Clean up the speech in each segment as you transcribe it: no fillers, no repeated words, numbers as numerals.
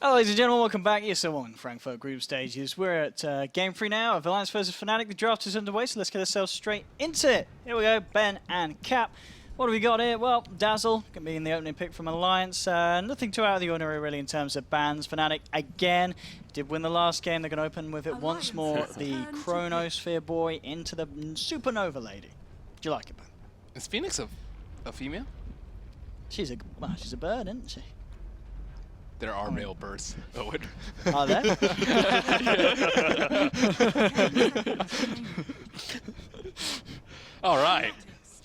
Hello, ladies and gentlemen, welcome back. ESL One Frankfurt group stages. We're at Game 3 now of Alliance vs Fnatic. The draft is underway, so let's get ourselves straight into it. Here we go, Ben and Cap. What have we got here? Well, Dazzle can be in the opening pick from Alliance. Nothing too out of the ordinary, really, in terms of bans. Fnatic, again, did win the last game. They're going to open with it once more. The Chronosphere boy into the Supernova lady. Do you like it, Ben? Is Phoenix a female? She's a bird, isn't she? There are male birds. Owen. Are there? All right.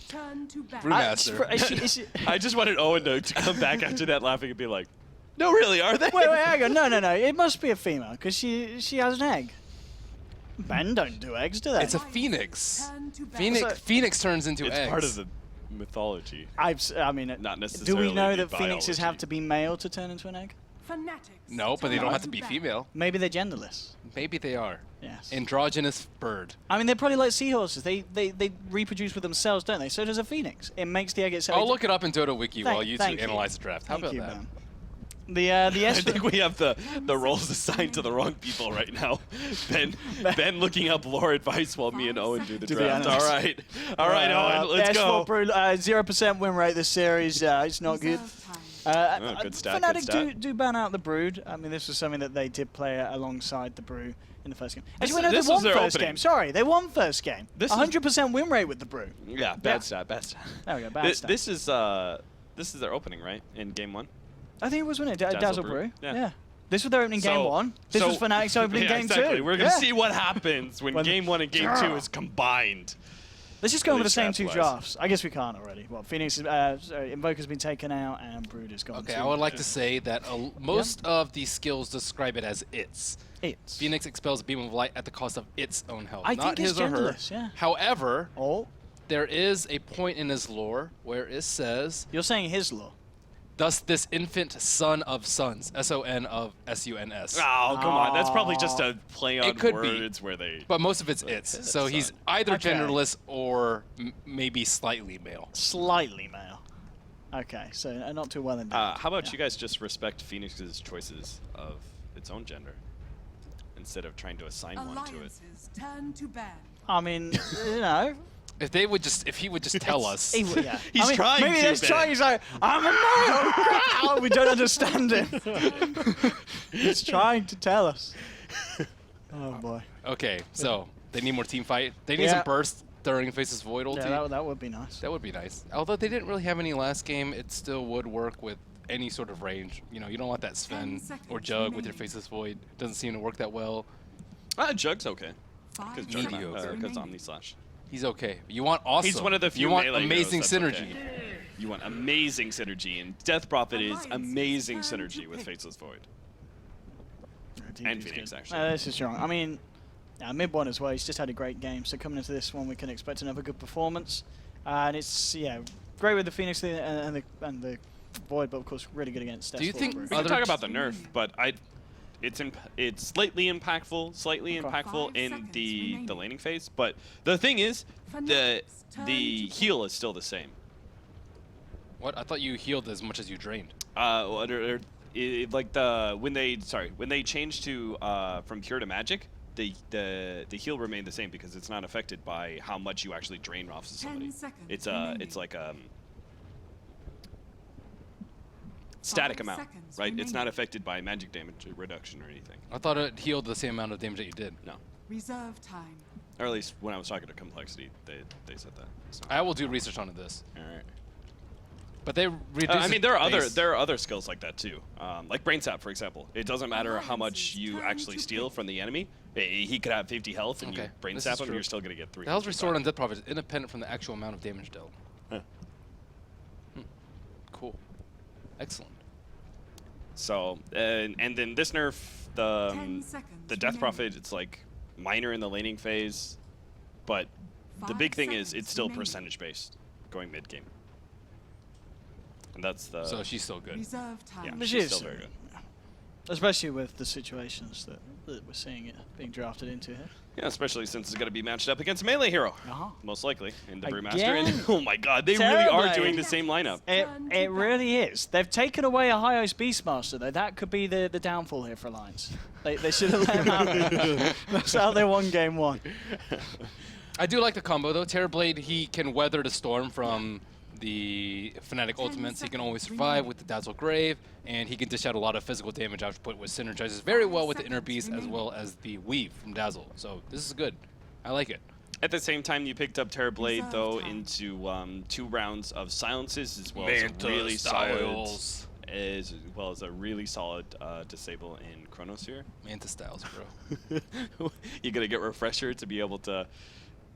Brewmaster. I just wanted Owen to come back after that laughing and be like, no, really, are they? Wait, hang on. No. It must be a female, because she has an egg. Ben don't do eggs, do they? It's a phoenix. Phoenix turns into eggs. It's part of the mythology. I mean, not necessarily. do we know that biology. phoenixes have to be male to turn into an egg? No, but they don't have to be female. Maybe they're genderless. Maybe they are. Yes. Androgynous bird. I mean, they're probably like seahorses. They reproduce with themselves, don't they? So does a phoenix. It makes the egg itself. I'll look it up in Dota Wiki while you two analyze the draft. How about that? Ben. The I think we have the roles assigned to the wrong people right now. Ben looking up lore advice while me and Owen do the draft. All right, Owen, let's go. 0% win rate this series. It's not good. Good stat, Fnatic do ban out the Brood. I mean, this was something that they did play alongside the Brew in the first game. Actually, no, they won first game. Sorry, they won first game. 100% win rate with the Brew. Yeah, bad stat. There we go, bad stat. This is their opening, right, in game 1? I think it was, wasn't it? Dazzle Brew. Yeah. This was their opening game 1. This was Fnatic's opening game 2. Exactly. We're going to see what happens when game 1 and game 2 is combined. Let's just go over the same two drafts. I guess we can't already. Well, Phoenix, Invoker's been taken out, and Brood is gone. Okay, I would like to say that most of these skills describe it as its. Phoenix expels a beam of light at the cost of its own health, not his or her. Yeah. However, there is a point in his lore where it says... You're saying his lore? Thus, this infant son of suns, S-O-N of S-U-N-S. Oh, come on. That's probably just a play on could words where they... But most of it's its. So he's either genderless or maybe slightly male. Slightly male. Okay, so not too well in depth. How about you guys just respect Phoenix's choices of its own gender instead of trying to assign one to it? I mean, you know... If he would just tell us. He's trying maybe to. He's trying. He's like, I'm a male. Oh, we don't understand him. He's trying to tell us. Oh boy. Okay, so they need more team fight. They need some burst during Faceless Void ulti. Yeah, that would be nice. That would be nice. Although they didn't really have any last game, it still would work with any sort of range. You know, you don't want that Sven or Jug with your Faceless Void. Doesn't seem to work that well. Jug's okay. Because Omni Slash. He's okay. You want awesome. He's one of the few You want melee amazing heroes, synergy. Okay. You want amazing synergy, and Death Prophet is amazing synergy with Faceless Void. And Phoenix, actually. This is strong. I mean, mid one as well. He's just had a great game. So coming into this one, we can expect another good performance. And it's great with the Phoenix and the Void, but of course really good against Death. Do you think we can talk about the nerf? But it's slightly impactful in the laning phase. But the thing is, the heal is still the same. What? I thought you healed as much as you drained. When they changed to from pure to magic, the heal remained the same because it's not affected by how much you actually drain off of somebody. It's like static amount, right? It's not affected by magic damage reduction or anything. I thought it healed the same amount of damage that you did. No. Reserve time. Or at least when I was talking to Complexity, they said that. So. I will do research on this. All right. But they reduce. I mean, there are other skills like that too. Like Brain Sap, for example. It doesn't matter how much you actually steal from the enemy. He could have 50 health, and you Brain Sap him, you're still gonna get 3. The health restored on Death Prophet is independent from the actual amount of damage dealt. Huh. Cool. Excellent. So, and then this nerf, the Death Prophet, it's like minor in the laning phase, but the big thing is it's still percentage based going mid game. And that's the. So she's still good. Reserve time. Yeah, she's still very good. Especially with the situations that we're seeing it being drafted into here. Yeah, especially since it's going to be matched up against a melee hero, most likely, in the Brewmaster. And oh my god, they really are doing the same lineup. It really is. They've taken away a Hyo's Beastmaster, though. That could be the downfall here for Alliance. They should have let him out there. That's how they won game 1. I do like the combo, though. Terrorblade, he can weather the storm from the Fnatic ultimates. He can always survive with the Dazzle Grave, and he can dish out a lot of physical damage output, which synergizes very well with the Inner Beast as well as the Weave from Dazzle. So this is good. I like it. At the same time, you picked up Terrorblade, though, into 2 rounds of silences, as well as a really solid disable in Chronosphere. Manta Styles, bro. You're going to get Refresher to be able to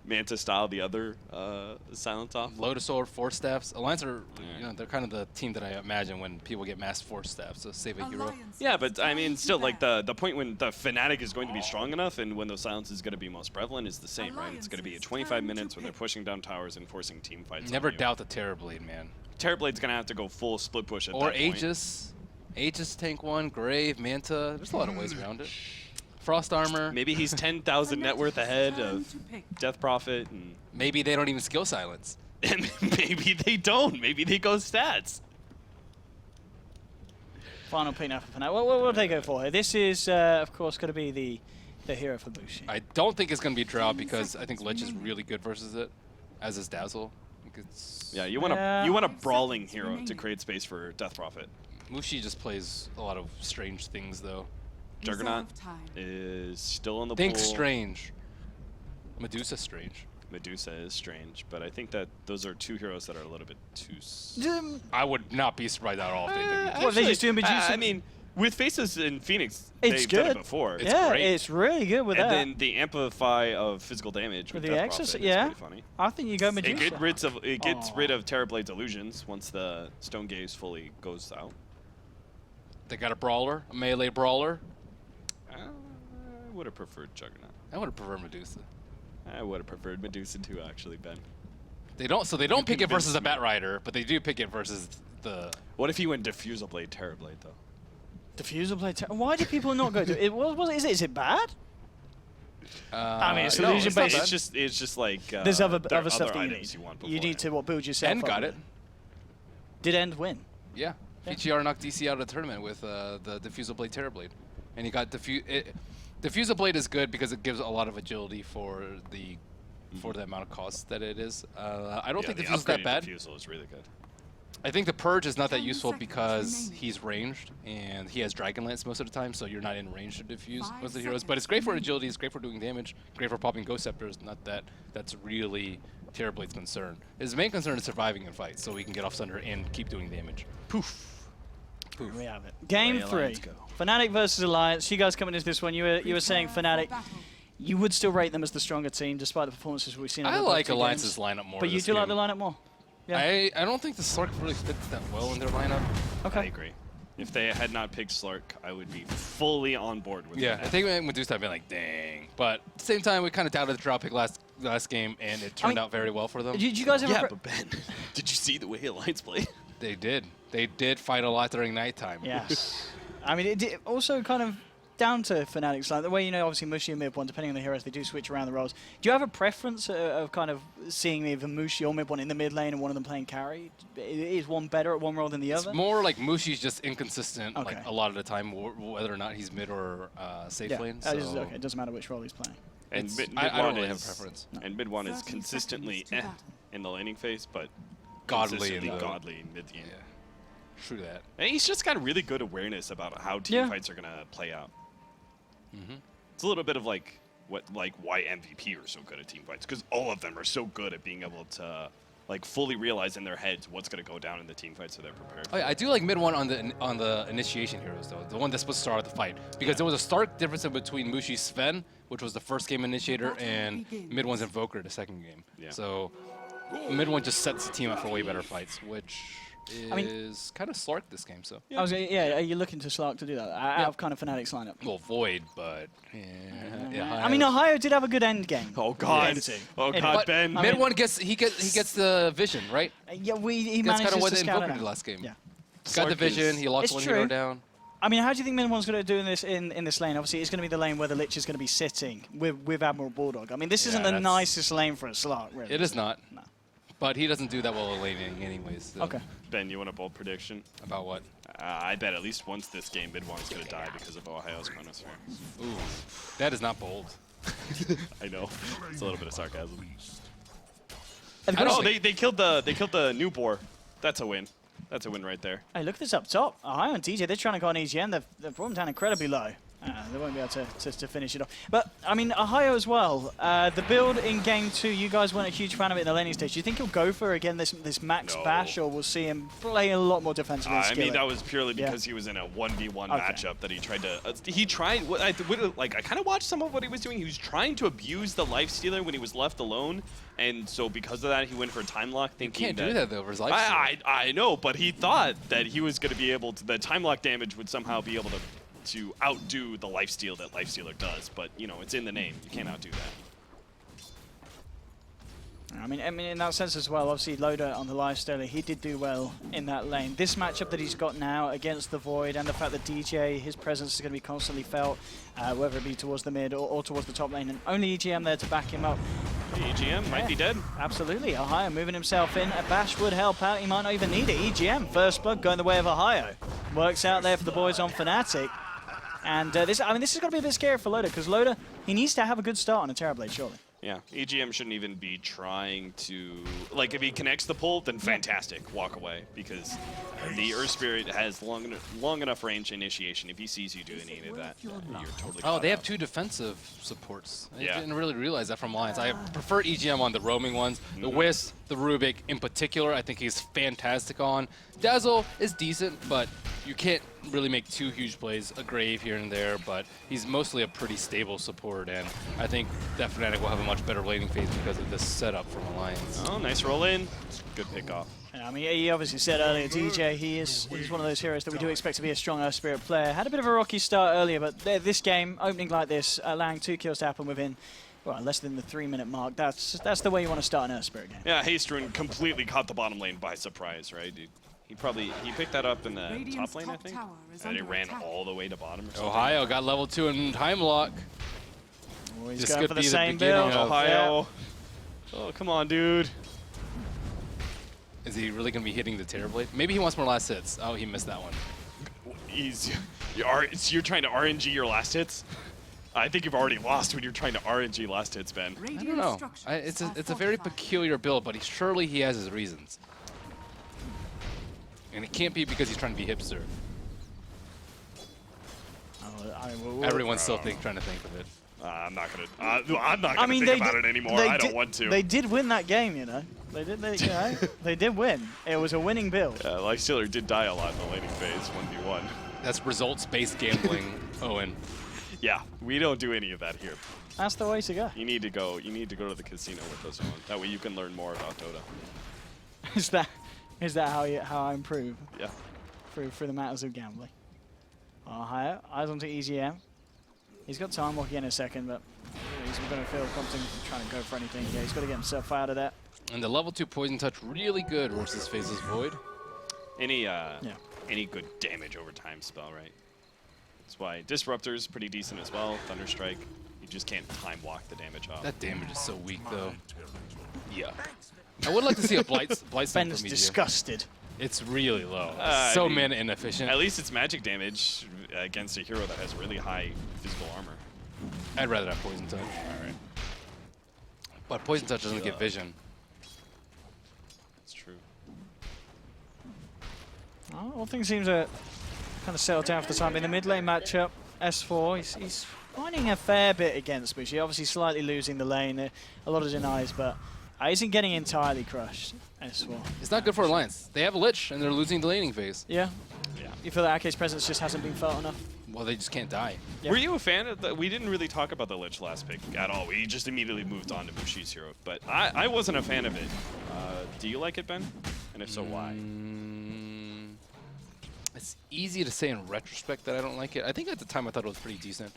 Manta style the other silence off. Lotus Sword, Force Staffs. Alliance are, they're kind of the team that I imagine when people get mass Force Staffs to save a hero. Yeah, but I mean, still, like the point when the Fnatic is going to be strong enough and when those silence is going to be most prevalent is the same, right? It's going to be at 25 minutes when they're pushing down towers and forcing team fights. Never doubt the Terrorblade, man. Terrorblade's going to have to go full split push at that point. Or Aegis. Aegis tank 1, Grave, Manta. There's a lot of ways around it. Frost Armor. Maybe he's 10,000 net worth ahead of Death Prophet. And maybe they don't even skill silence. And maybe they don't. Maybe they go stats. Final pick now for Fnatic. What will they go for here? This is, of course, going to be the hero for Bushi. I don't think it's going to be Drow because I think Lich is really good versus it, as is Dazzle. Yeah, you want a brawling hero to create space for Death Prophet. Mushi just plays a lot of strange things, though. Juggernaut is still in the Think pool. strange. Medusa strange. Medusa is strange, but I think that those are 2 heroes that are a little bit too... I would not be surprised at all if they didn't. What, they just do Medusa? I mean, with Faces in Phoenix, it's they've good. done it before. It's great. It's really good with and that. then the amplify of physical damage with the Death Exorcist, Prophet yeah. is pretty funny. I think you go Medusa. It gets rid of Terrorblade's illusions once the Stone Gaze fully goes out. They got a brawler, a melee brawler. I would have preferred Juggernaut. I would have preferred Medusa. I would have preferred Medusa too, actually, Ben. They don't pick it versus a Bat Rider, but they do pick it versus the... What if he went Diffusal Blade, Terrorblade, though? Diffusal Blade. Why do people not go to it? Is it bad? I mean, it's no, illusion based. It's just like there's other stuff that items you want. You need to build yourself. End up got with it. Did End win? Yeah. VGR knocked DC out of the tournament with the Diffusal Blade Terrorblade. And he got Diffusal Blade is good because it gives a lot of agility for the amount of cost that it is. I don't think Diffusal is that bad. Diffusal is really good. I think the Purge is not that useful because he's ranged and he has Dragon Lance most of the time, so you're not in range to diffuse most of the heroes. But it's great for agility, it's great for doing damage, great for popping Ghost Scepters. Not that that's really Terrorblade's concern. His main concern is surviving in fights, so he can get off Sunder and keep doing damage. Poof. Poof. We have it. Game 3. Fnatic versus Alliance. You guys coming into this one, you were saying Fnatic. You would still rate them as the stronger team, despite the performances we've seen. I like Alliance's lineup more. But you do like the lineup more. Yeah. I don't think the Slark really fits that well in their lineup. Okay. I agree. If they had not picked Slark, I would be fully on board with I think Medusa, I'd be like, dang. But at the same time, we kind of doubted the draw pick last game, and it turned out very well for them. Did you guys ever? Yeah, but Ben, did you see the way Alliance played? They did. They did fight a lot during nighttime. Yes. I mean, it also kind of down to Fnatic's line. The way, obviously Mushi and Mid One, depending on the heroes, they do switch around the roles. Do you have a preference of kind of seeing either Mushi or Mid One in the mid lane and one of them playing carry? Is one better at one role than the other? It's more like Mushi's just inconsistent like a lot of the time, whether or not he's mid or safe lane. So it doesn't matter which role he's playing. And I don't really have a preference. And Mid One is consistently in the laning phase, but godly in mid game. Yeah. True that. And he's just got really good awareness about how team fights are gonna play out. It's a little bit of why MVP are so good at team fights, because all of them are so good at being able to fully realize in their heads what's going to go down in the team fight, so they're prepared. Oh, yeah, I do like Mid One on the initiation heroes though, the one that's supposed to start the fight, because there was a stark difference between Mushi's Sven, which was the first game initiator, and Mid One's Invoker, the second game. Yeah. So Mid One just sets the team up for way better fights, which is kind of Slark this game. So are you looking to Slark to do that out of kind of Fnatic's lineup? Well, Void, but I mean, Ohio did have a good end game. Oh God! Oh God, Ben. Mid One gets the vision, right? Yeah, he That's manages kind of what to the scout Invoker it did last game. Yeah. Got the vision. He locks one hero down. I mean, how do you think Min1's going to do in this lane? Obviously, it's going to be the lane where the Lich is going to be sitting with Admiral Bulldog. I mean, this isn't the nicest lane for a slot, really. It is not. No. But he doesn't do that well at laning anyways. So. Okay. Ben, you want a bold prediction? About what? I bet at least once this game, Mid1's going to die because of Ohio's Chronosphere. Ooh, that is not bold. I know. It's a little bit of sarcasm. Oh, they killed the new boar. That's a win. That's a win right there. Hey, look at this up top. Ohio and DJ, they're trying to go on EGM. They've brought them down incredibly low. They won't be able to finish it off. But, I mean, Ohio as well. The build in Game 2, you guys weren't a huge fan of it in the laning stage. Do you think he'll go for, again, this max bash, or we'll see him play a lot more defensively? I mean, that was purely because he was in a 1v1 matchup that he tried to... I kind of watched some of what he was doing. He was trying to abuse the Lifestealer when he was left alone. And so because of that, he went for a time lock thinking You can't do that, though, for his life. I know, but he thought that he was going to be able to... The time lock damage would somehow be able to outdo the lifesteal that Lifestealer does, but you know, it's in the name. You can't outdo that. I mean, in that sense as well, obviously Loda on the Lifestealer, he did do well in that lane. This matchup that he's got now against the Void and the fact that DJ, his presence is going to be constantly felt, whether it be towards the mid or towards the top lane, and only EGM there to back him up. EGM might be dead. Absolutely. Ohio moving himself in. A bash would help out. He might not even need it. EGM, first blood going the way of Ohio. Works out there for the boys on Fnatic. And this is going to be a bit scary for Loda, because Loda, he needs to have a good start on a Terrorblade, surely. Yeah, EGM shouldn't even be trying to... Like, if he connects the pull, then fantastic, walk away. Because the Earth Spirit has long enough range initiation. If he sees you do any of that, you're totally Oh, they have up. 2 defensive supports. I Yeah. didn't really realize that from Alliance. I prefer EGM on the roaming ones. The Wisp, the Rubik in particular, I think he's fantastic on. Dazzle is decent, but you can't really make 2 huge plays, a Grave here and there, but he's mostly a pretty stable support, and I think that Fnatic will have a much better laning phase because of this setup from Alliance. Oh, nice roll in. Good pick off. Yeah, I mean, he obviously said earlier, DJ, he's one of those heroes that we do expect to be a strong Earth Spirit player. Had a bit of a rocky start earlier, but this game, opening like this, allowing 2 kills to happen within, well, less than the 3-minute mark, that's the way you want to start an Earth Spirit game. Yeah, Hastrun completely caught the bottom lane by surprise, right, dude? He picked that up in the top lane, I think, and it ran all the way to bottom. Or Ohio got level 2 in time lock. Oh, he's This going could for be the the same beginning build. of- Ohio. Oh, come on, dude. Is he really going to be hitting the Terrorblade? Maybe he wants more last hits. Oh, he missed that one. You're trying to RNG your last hits? I think you've already lost when you're trying to RNG last hits, Ben. I don't know. It's a very peculiar build, but surely he has his reasons. And it can't be because he's trying to be hipster. Everyone's still trying to think of it. I'm not gonna think about it anymore. I don't want to. They did win that game, you know. They did win. It was a winning build. Lifestealer did die a lot in the laning phase, 1v1. That's results-based gambling, Owen. Yeah, we don't do any of that here. That's the way to go. You need to go to the casino with us, Owen. That way you can learn more about Dota. Is that how I improve? Yeah. Through the matters of gambling. Ohio, eyes onto EGM. He's got time walking in a second, but he's going to feel confident trying to go for anything. Yeah, he's got to get himself out of that. And the level 2 Poison Touch really good versus Phase's Void. Any good damage over time spell, right? That's why Disruptor's pretty decent as well. Thunderstrike, you just can't time walk the damage off. That damage is so weak, though. Yeah. I would like to see a Blight Stun Ben's from EGM. disgusted. It's really low. I mean, mana inefficient. At least it's magic damage against a hero that has really high physical armor. I'd rather have Poison Touch. Alright. But Poison Touch doesn't get vision. That's true. Oh, all things seem to kind of settle down for the time. In the mid lane matchup, S4, he's finding a fair bit against Bushi. Obviously slightly losing the lane, a lot of denies, but isn't getting entirely crushed, S4. It's not good for Alliance. They have a Lich, and they're losing the laning phase. Yeah? Yeah. You feel that Arcade's presence just hasn't been felt enough? Well, they just can't die. Yeah. Were you a fan of the... We didn't really talk about the Lich last pick at all. We just immediately moved on to Bushi's hero. But I wasn't a fan of it. Do you like it, Ben? And if so, why? It's easy to say in retrospect that I don't like it. I think at the time I thought it was pretty decent.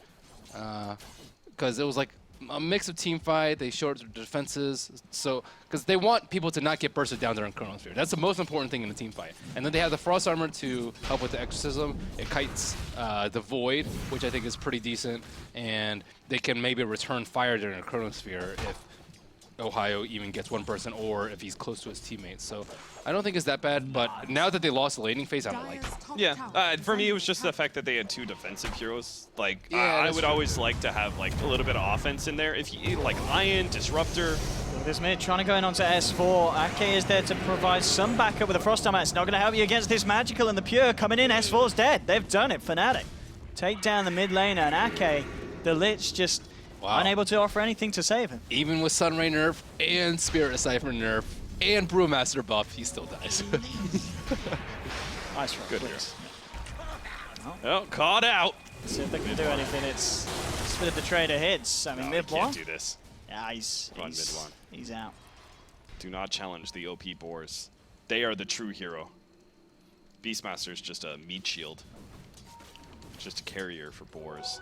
Because it was like a mix of team fight. They short their defenses, so because they want people to not get bursted down during Chronosphere. That's the most important thing in a team fight. And then they have the Frost Armor to help with the Exorcism. It kites the Void, which I think is pretty decent, and they can maybe return fire during a Chronosphere if Ohio even gets one person or if he's close to his teammates. So I don't think it's that bad, but now that they lost the laning phase, I don't like it. Yeah, for me, it was just the fact that they had 2 defensive heroes. Like, Yeah, I that's would true. always like to have like a little bit of offense in there. If you like Lion, Disruptor. Look at this mid trying to go in onto S4. Ake is there to provide some backup with a Frost Armor. It's not going to help you against this Magical and the Pure coming in. S4's dead. They've done it. Fnatic take down the mid laner, and Ake, the Lich, just unable to offer anything to save him. Even with Sunray nerf and Spirit Decipher nerf and Brewmaster buff, he still dies. Nice run. Good hero. Oh, caught out. See if they can do anything. It's Split of the Trader hits. I mean, No, mid you can't one. do this. Yeah, he's Run mid one. He's out. Do not challenge the OP boars. They are the true hero. Beastmaster's just a meat shield. Just a carrier for boars.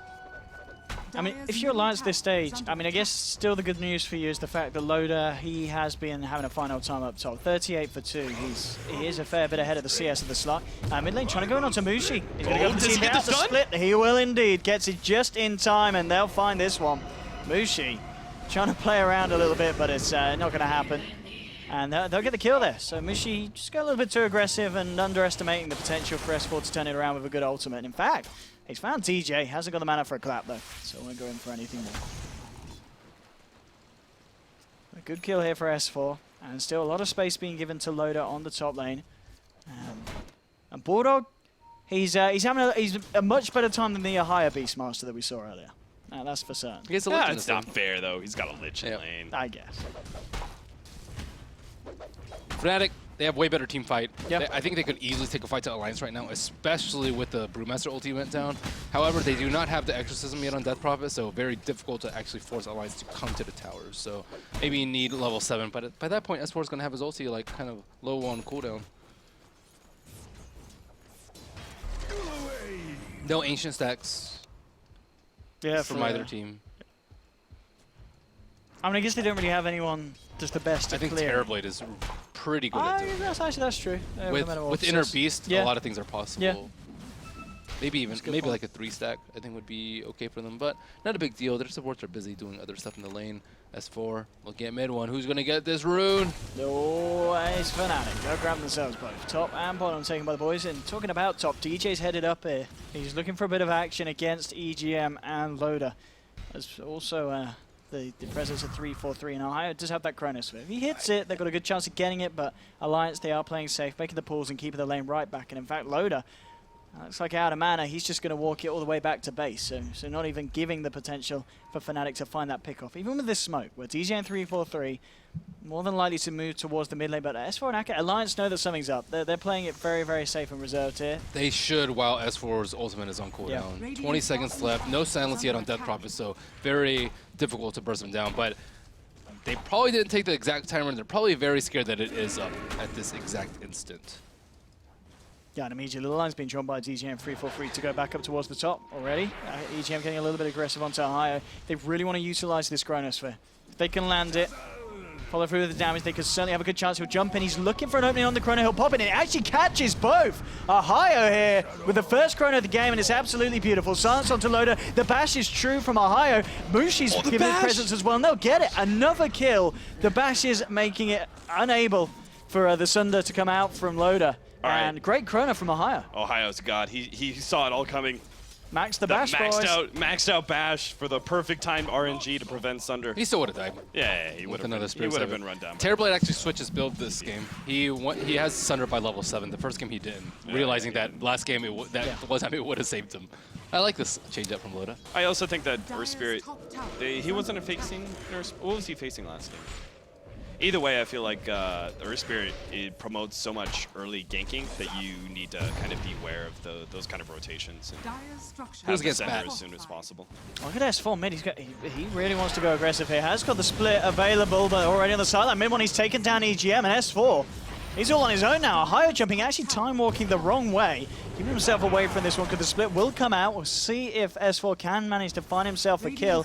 I mean, if you're Alliance this stage, I mean, I guess still the good news for you is the fact that Loda, he has been having a final time up top. 38 for 2. He is a fair bit ahead of the CS of the slot. Mid lane trying to go in onto Mushi. He's going to go for the does he team get out the the stun? split. He will indeed. Gets it just in time, and they'll find this one. Mushi trying to play around a little bit, but it's not going to happen. And they'll get the kill there. So Mushi just got a little bit too aggressive and underestimating the potential for S4 to turn it around with a good ultimate. In fact, he's found DJ. Hasn't got the mana for a clap though, so I won't go in for anything more. A good kill here for S4, and still a lot of space being given to Loda on the top lane. And Bulldog, he's having a much better time than the higher Beastmaster that we saw earlier. That's for certain. He gets a Lich in It's this not thing. fair though. He's got a Lich in Yep. lane. I guess. Fnatic, they have way better team fight. Yep. I think they could easily take a fight to Alliance right now, especially with the Brewmaster ulti went down. However, they do not have the Exorcism yet on Death Prophet, so very difficult to actually force Alliance to come to the towers. So maybe you need level 7, but by that point, S4 is going to have his ulti like kind of low on cooldown. No Ancient stacks Yeah, from either team. I mean, I guess they don't really have anyone just the best to I think clear. Terrorblade is pretty good at doing that. That's true. With Inner Beast, Yeah. a lot of things are possible. Yeah. Maybe That's a good maybe point. like a 3-stack I think would be okay for them, but not a big deal. Their supports are busy doing other stuff in the lane. S4 looking at mid one. Who's gonna get this rune? No, it's Fnatic. They'll grab themselves both. Top and bottom taken by the boys. And talking about top, DJ's headed up here. He's looking for a bit of action against EGM and Loda. There's also the presence of 3-4-3 in Ohio does have that Chronosphere. If he hits it, they've got a good chance of getting it, but Alliance, they are playing safe, making the pulls and keeping the lane right back. And in fact, Loda, looks like out of mana, he's just going to walk it all the way back to base. So not even giving the potential for Fnatic to find that pick-off. Even with this smoke, where DJ and 3-4-3, more than likely to move towards the mid lane, but S4 and Aka, Alliance know that something's up. They're playing it very, very safe and reserved here. They should while S4's ultimate is on cooldown. 20 seconds left, no silence yet on Death Prophet, so very difficult to burst them down. But they probably didn't take the exact timer, and they're probably very scared that it is up at this exact instant. Yeah, and immediately the line's been drawn by DGM 3-4-3 to go back up towards the top already. EGM getting a little bit aggressive onto Ohio. They really want to utilize this Chronosphere. If they can land it, follow through with the damage, they could certainly have a good chance. He'll jump in. He's looking for an opening on the Chrono. He'll pop it, and it actually catches both. Ohio here with the first Chrono of the game, and it's absolutely beautiful. Silence onto Loda. The bash is true from Ohio. Mushi's giving his presence as well, and they'll get it. Another kill. The bash is making it unable for the Sunder to come out from Loda. And great Chrono from Ohio. Ohio's god. He saw it all coming. Max the bash, boys. Maxed out bash for the perfect timed RNG to prevent Sunder. He still would have died. Yeah, he would have Another been run down. Terrorblade actually switches build this game. He has Sunder by level 7. The first game he didn't, realizing that last game it would have saved him. I like this change up from Loda. I also think that Earth Spirit, he wasn't facing Earth. What was he facing last game? Either way, I feel like Earth Spirit, it promotes so much early ganking that you need to kind of beware of those kind of rotations and have the center as soon as possible. Look at S4 mid. He really wants to go aggressive here. Has got the split available, but already on the sideline. Mid one, he's taken down EGM, and S4 He's all on his own now. Ohio jumping, actually time walking the wrong way. Keeping himself away from this one because the split will come out. We'll see if S4 can manage to find himself a kill.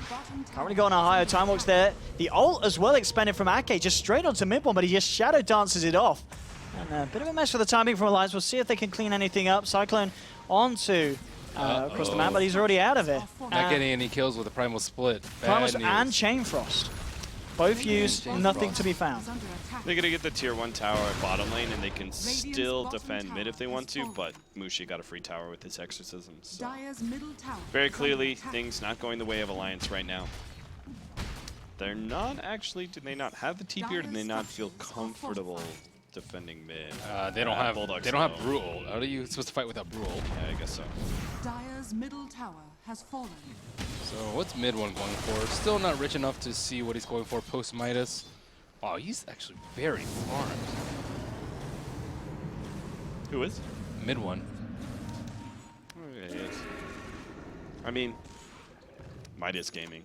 Currently got an Ohio time walks there. The ult as well expended from Ake, just straight onto mid one, but he just shadow dances it off. And a bit of a mess for the timing from Alliance. We'll see if they can clean anything up. Cyclone onto across the map, but he's already out of it. Not getting any kills with the Primal Split. Primal and Chain Frost. Both used, nothing to be found. They're going to get the tier 1 tower at bottom lane, and they can still defend mid if they want to, but Mushi got a free tower with his exorcisms. So. Very clearly, things not going the way of Alliance right now. They're not actually, did they not have the TP, or did they not feel comfortable defending mid? They don't have Brutal. How are you supposed to fight without Brutal? Yeah, I guess so. Dire's middle tower has fallen. So what's mid one going for? Still not rich enough to see what he's going for post Midas. Oh, he's actually very farmed. Who is? Mid one. Okay. I mean, Midas Gaming.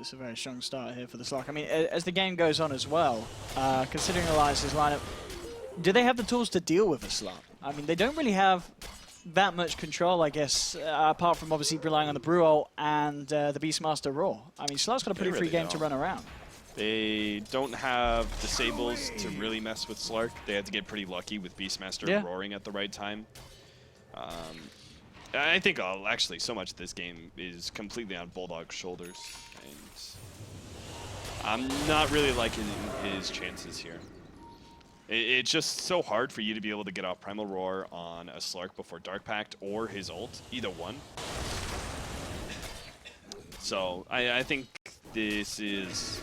It's a very strong start here for the Slark. I mean, as the game goes on as well, considering Alliance's lineup, do they have the tools to deal with a Slark? I mean, they don't really have that much control, I guess, apart from obviously relying on the Bruol and the Beastmaster Raw. I mean, Slark's got a pretty free game to run around. They don't have disables to really mess with Slark. They had to get pretty lucky with Beastmaster roaring at the right time. I think actually so much of this game is completely on Bulldog's shoulders. And I'm not really liking his chances here. It's just so hard for you to be able to get off Primal Roar on a Slark before Dark Pact or his ult, either one. So I think this is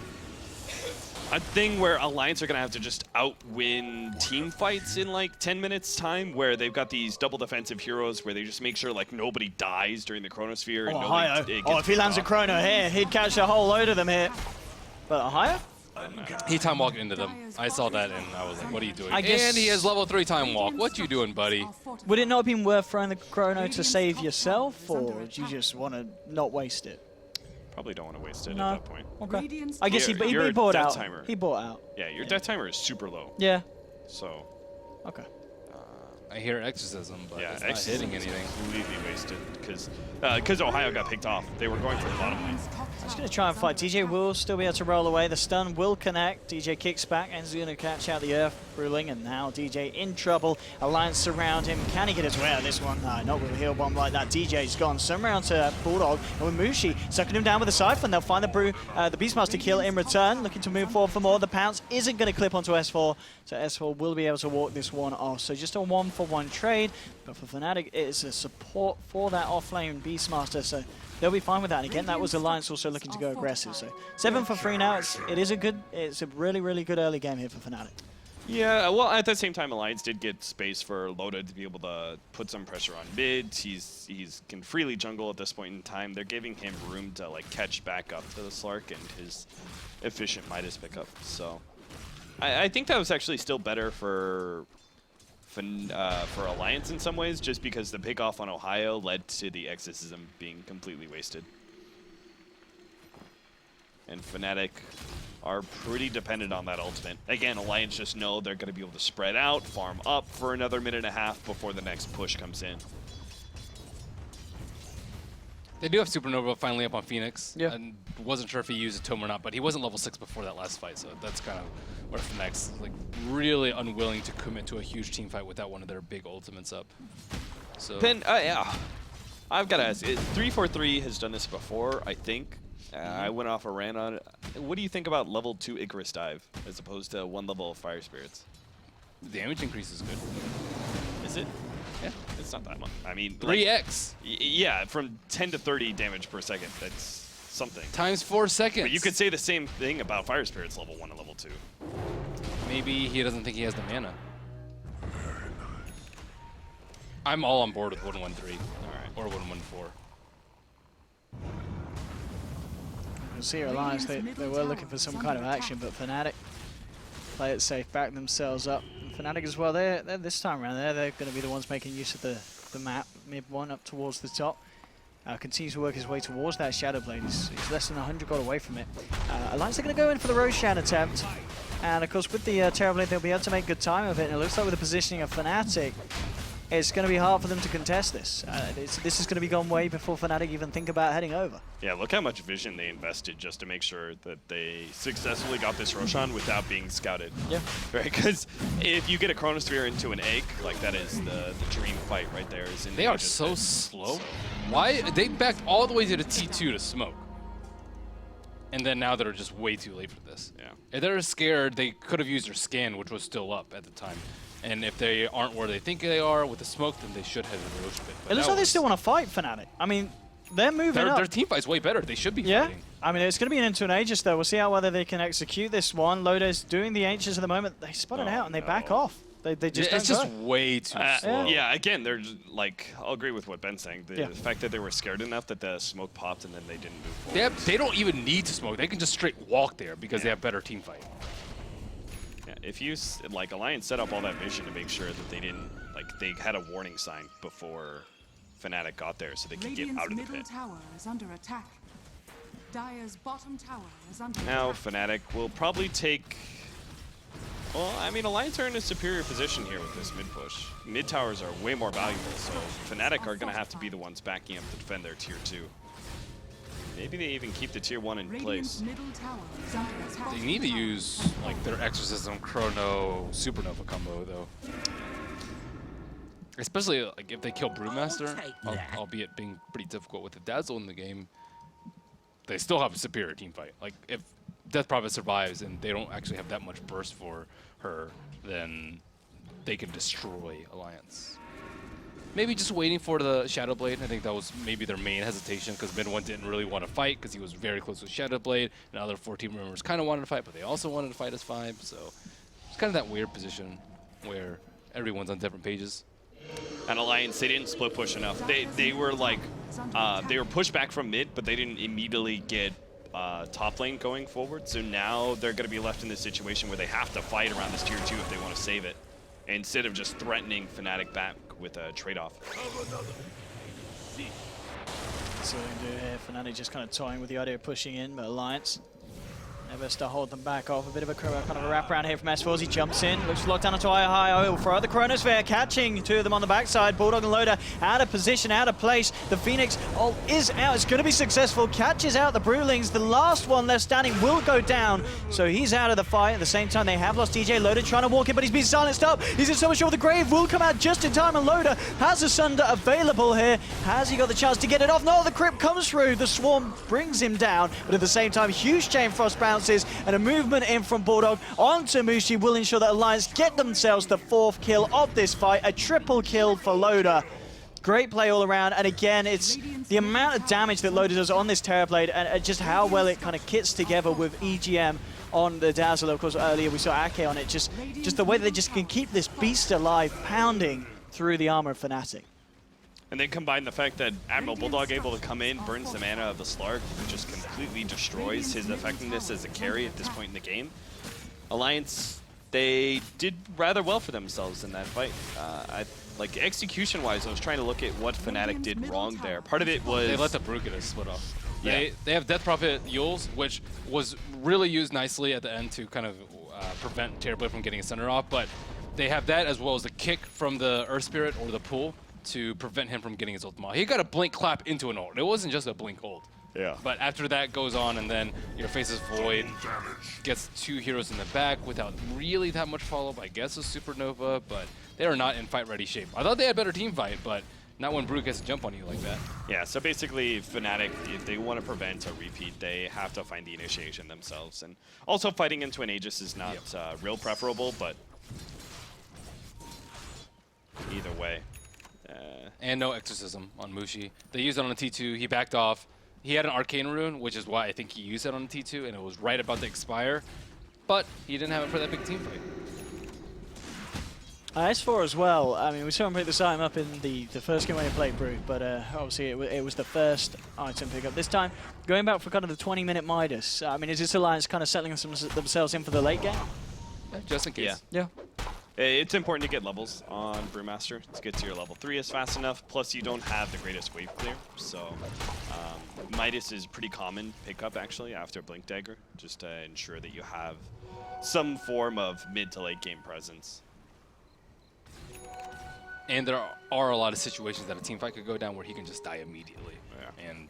a thing where Alliance are going to have to just outwin team fights in like 10 minutes time, where they've got these double defensive heroes where they just make sure like nobody dies during the Chronosphere. Oh, Ohio. Oh, if he lands a Chrono here, he'd catch a whole load of them here. But Ohio? He time walked into them. I saw that and I was like, what are you doing? I guess and he has level 3 time walk. What you doing, buddy? Would it not have been worth throwing the Chrono to save yourself, or do you just want to not waste it? Probably don't want to waste it at that point. Okay. I guess he bought out. Timer. He bought out. Yeah, your death timer is super low. Yeah. So. Okay. I hear Exorcism, but yeah, it's not hitting anything. Completely wasted because Ohio got picked off. They were going for the bottom lane. He's going to try and fight. DJ will still be able to roll away. The stun will connect. DJ kicks back and is going to catch out the Earth Ruling, and now DJ in trouble. Alliance surround him. Can he get his way out of this one? Not with a heal bomb like that. DJ's gone. Some round to Bulldog, and with Mushi sucking him down with a Siphon. They'll find the Beastmaster kill in return. Looking to move forward for more. The pounce isn't going to clip onto S4, so S4 will be able to walk this one off. So just a 1-for-1 trade, but for Fnatic, it's a support for that offlane Beastmaster, so they'll be fine with that. And again, that was Alliance also looking to go aggressive. So 7 for 3 now. It's a really, really good early game here for Fnatic. Yeah, well, at the same time, Alliance did get space for Loda to be able to put some pressure on mid. He's can freely jungle at this point in time. They're giving him room to like catch back up to the Slark and his efficient Midas pickup. So I think that was actually still better for Alliance in some ways, just because the pick off on Ohio led to the Exorcism being completely wasted. And Fnatic are pretty dependent on that ultimate. Again, Alliance just know they're going to be able to spread out, farm up for another minute and a half before the next push comes in. They do have Supernova finally up on Phoenix. Yeah. And wasn't sure if he used a tome or not, but he wasn't level 6 before that last fight, so that's kind of where Fnatic's like really unwilling to commit to a huge team fight without one of their big ultimates up. So Then, yeah, I've got to ask, 343 has done this before, I think. I went off a rant on it. What do you think about level 2 Icarus Dive as opposed to 1 level of Fire Spirits? the damage increase is good. Is it? Yeah. It's not that much. I mean, 3x. Like, yeah, from 10 to 30 damage per second. That's something. Times 4 seconds. But you could say the same thing about Fire Spirits level 1 and level 2. Maybe he doesn't think he has the mana. I'm all on board with 113. All right. Or 114. You'll see here, Alliance, they were looking for some kind of action, but Fnatic play it safe, back themselves up. And Fnatic as well, they're this time around, they're going to be the ones making use of the map, mid one up towards the top. Continues to work his way towards that Shadow Blade. He's less than 100 got away from it. Alliance are going to go in for the Roshan attempt. And of course, with the Terrorblade, they'll be able to make good time of it. And it looks like with the positioning of Fnatic, it's going to be hard for them to contest this. This is going to be gone way before Fnatic even think about heading over. Yeah, look how much vision they invested just to make sure that they successfully got this Roshan without being scouted. Yeah. Right, because if you get a Chronosphere into an egg, like that is the dream fight right there. They are so slow. Why? They backed all the way to the T2 to smoke. And then now they're just way too late for this. Yeah. If they're scared, they could have used their scan, which was still up at the time. And if they aren't where they think they are with the smoke, then they should have a Roche pit. It looks like they still want to fight Fnatic. I mean, they're moving up. Their team fight's way better. They should be fighting. I mean, it's going to be an into an Aegis, though. We'll see how whether they can execute this one. Loda's doing the Aegis at the moment. They spot it out and they back off. They just It's just way too slow. Yeah, again, they're just, like, I'll agree with what Ben's saying. The fact that they were scared enough that the smoke popped and then they didn't move forward. They don't even need to smoke. They can just straight walk there because they have better team fight. Yeah, if you, like, Alliance set up all that vision to make sure that they didn't, like, they had a warning sign before Fnatic got there so they could get out of the middle pit. tower is under attack. Dire's bottom tower is under Now attack. Fnatic will probably take... Well, I mean, Alliance are in a superior position here with this mid push. Mid towers are way more valuable, so Fnatic are going to have to be the ones backing up to defend their tier 2. Maybe they even keep the tier 1 in place. Radiant's middle tower is under attack. They need to use like their Exorcism, Chrono, Supernova combo though. Especially like if they kill Brewmaster, albeit being pretty difficult with the Dazzle in the game. They still have a superior team fight. Like if Death Prophet survives and they don't actually have that much burst for her, then they can destroy Alliance. Maybe just waiting for the Shadow Blade. I think that was maybe their main hesitation because Mid 1 didn't really want to fight because he was very close with Shadow Blade, and other 4 team members kind of wanted to fight, but they also wanted to fight as 5. So it's kind of that weird position where everyone's on different pages. And Alliance, they didn't split push enough. They were like, they were pushed back from mid, but they didn't immediately get top lane going forward. So now they're going to be left in this situation where they have to fight around this tier 2 if they want to save it, instead of just threatening Fnatic back with a trade-off. So we do here, Fnatic just kind of toying with the idea of pushing in, but Alliance never to hold them back off. A bit of a kind of a wraparound here from S4 as he jumps in. Looks locked down into high oil. Throw out the Chronosphere, catching 2 of them on the backside. Bulldog and Loda out of position, out of place. The Phoenix ult is out. It's going to be successful. Catches out the Brewlings. The last one left standing will go down. So he's out of the fight. At the same time, they have lost DJ. Loda trying to walk in, but he's been silenced up. He's in so much trouble. The Grave will come out just in time, and Loda has a Sunder available here. Has he got the chance to get it off? No, the Crypt comes through. The Swarm brings him down, but at the same time, huge Chain Frost bounces, and a movement in from Bulldog onto Mushi will ensure that Alliance get themselves the 4th kill of this fight. A triple kill for Loda. Great play all around, and again, it's the amount of damage that Loda does on this Terrorblade and just how well it kind of kits together with EGM on the Dazzle. Of course, earlier we saw Ake on it. Just the way that they just can keep this beast alive, pounding through the armor of Fnatic. And then combine the fact that Admiral Bulldog able to come in, burns the mana of the Slark, who just completely destroys his effectiveness as a carry at this point in the game. Alliance, they did rather well for themselves in that fight. Like execution-wise, I was trying to look at what Fnatic did wrong there. Part of it was... They let the Brew get a split off. Yeah. They have Death Prophet Yules, which was really used nicely at the end to kind of prevent Terrorblade from getting a center off, but they have that as well as the kick from the Earth Spirit or the pool to prevent him from getting his ultimate. He got a blink clap into an ult. It wasn't just a blink ult. Yeah. But after that goes on, and then your Faceless Void gets 2 heroes in the back without really that much follow-up. I guess a Supernova, but they are not in fight-ready shape. I thought they had better team fight, but not when Brew gets to jump on you like that. Yeah, so basically Fnatic, if they want to prevent a repeat, they have to find the initiation themselves. And also fighting into an Aegis is not real preferable, but either way. And no Exorcism on Mushi. They used it on a T2, he backed off. He had an Arcane Rune, which is why I think he used it on a T2, and it was right about to expire. But he didn't have it for that big team fight. S4 as well. I mean, we saw him pick this item up in the first game when he played Brew, but obviously it was the first item pickup. This time, going back for kind of the 20-minute Midas. I mean, is this Alliance kind of settling themselves in for the late game? Just in case. Yeah. It's important to get levels on Brewmaster to get to your level 3 is fast enough. Plus, you don't have the greatest wave clear, so Midas is pretty common pickup actually after Blink Dagger, just to ensure that you have some form of mid to late game presence. And there are a lot of situations that a team fight could go down where he can just die immediately. Yeah. And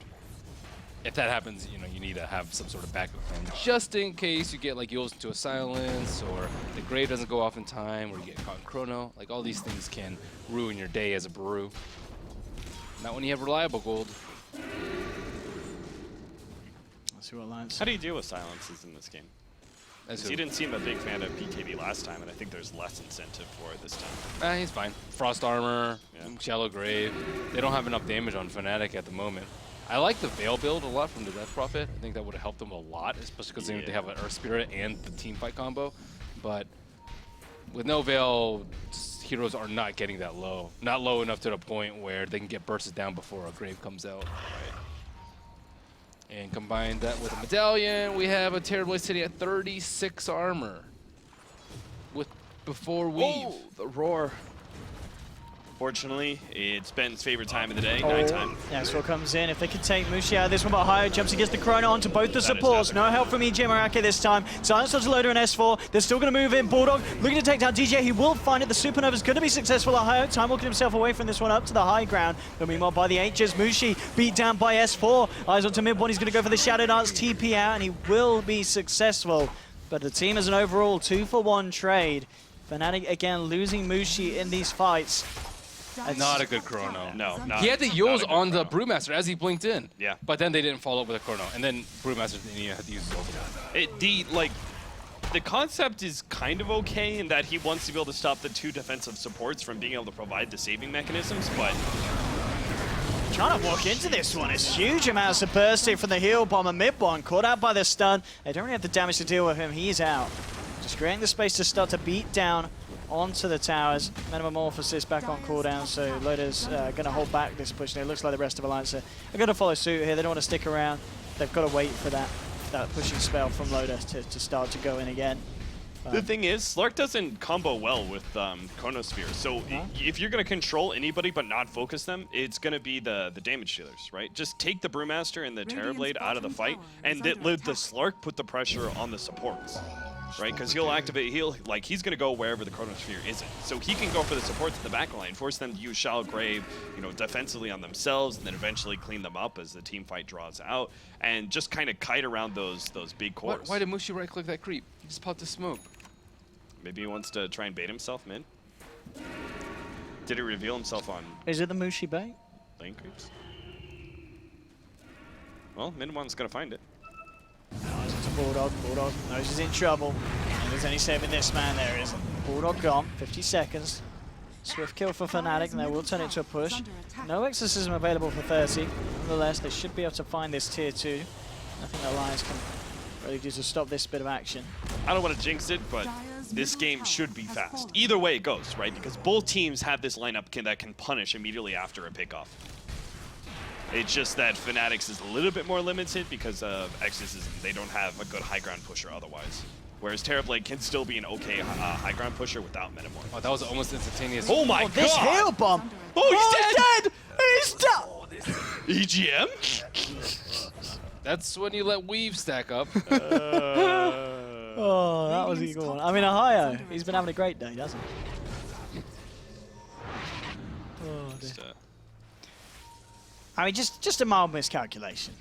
if that happens, you know, you need to have some sort of backup plan just in case you get like Yules into a silence, or the grave doesn't go off in time, or you get caught in chrono. Like all these things can ruin your day as a brew. Not when you have reliable gold. Let's see what Alliance. How do you deal with silences in this game? As He didn't seem a big fan of PKB last time, and I think there's less incentive for it this time. He's fine. Frost armor, Yeah. shallow grave. They don't have enough damage on Fnatic at the moment. I like the Veil build a lot from the Death Prophet. I think that would have helped them a lot, especially because they have an Earth Spirit and the team fight combo. But with no Veil, heroes are not getting that low. Not low enough to the point where they can get bursted down before a grave comes out. And combine that with a medallion, we have a Terrorblade sitting at 36 armor. With before weave. Oh, the roar. Fortunately, it's Ben's favorite time of the day, nighttime. S4 comes in. If they can take Mushi out of this one, but Ohio jumps against the Chrono onto both the supports. No help from EJ Marake this time. Silence dodge loader and S4. They're still going to move in. Bulldog looking to take down DJ. He will find it. The Supernova's going to be successful. Ohio time walking himself away from this one up to the high ground. But meanwhile, by the H's, Mushi beat down by S4. Eyes onto mid one. He's going to go for the Shadow Dance TP out, and he will be successful. But the team is an overall 2-for-1 trade. Fnatic again losing Mushi in these fights. Not a good chrono. No, not. He had the Yules on the Brewmaster as he blinked in. Yeah. But then they didn't follow up with a chrono. And then Brewmaster didn't even have to use his ult. The concept is kind of okay in that he wants to be able to stop the 2 defensive supports from being able to provide the saving mechanisms, but Trying to walk into this one. It's huge amounts of bursting from the heel bomber. Mid one caught out by the stun. They don't really have the damage to deal with him. He's out. Just creating the space to start to beat down onto the towers. Metamorphosis back on cooldown, so Loda's going to hold back this push. And it looks like the rest of Alliance are going to follow suit here. They don't want to stick around. They've got to wait for that pushing spell from Loda to start to go in again. the thing is, Slark doesn't combo well with Chronosphere, so if you're going to control anybody but not focus them, it's going to be the damage dealers, right? Just take the Brewmaster and the Terrorblade out of the fight, and let the Slark put the pressure on the supports. Right, because he'll activate, he's going to go wherever the Chronosphere isn't. So he can go for the supports in the back line, force them to use Shallow Grave, defensively on themselves, and then eventually clean them up as the team fight draws out, and just kind of kite around those big cores. Why did Mushi right-click that creep? He just popped the smoke. Maybe he wants to try and bait himself mid. Did he reveal himself on Is it the Mushi bait? lane creeps? Well, mid one's going to find it. Eyes onto Bulldog. Bulldog knows he's in trouble. And there's any saving this man. There isn't. Bulldog gone. 50 seconds. Swift kill for Fnatic, and they will turn it to a push. No exorcism available for 30. Nonetheless, they should be able to find this tier 2. Nothing the Alliance can really do to stop this bit of action. I don't want to jinx it, but this game should be fast. Either way it goes, right? Because both teams have this lineup that can punish immediately after a pickoff. It's just that Fnatic's is a little bit more limited because of exorcism. They don't have a good high ground pusher otherwise. Whereas Terrorblade can still be an okay high ground pusher without Metamorph. Oh, that was almost instantaneous. Oh my god! This hail bomb! Oh, he's dead! He's dead! EGM? That's when you let Weave stack up. Oh, that was a good one. I mean, Ohio, he's been having a great day, hasn't he? Oh, dear. I mean, just a mild miscalculation.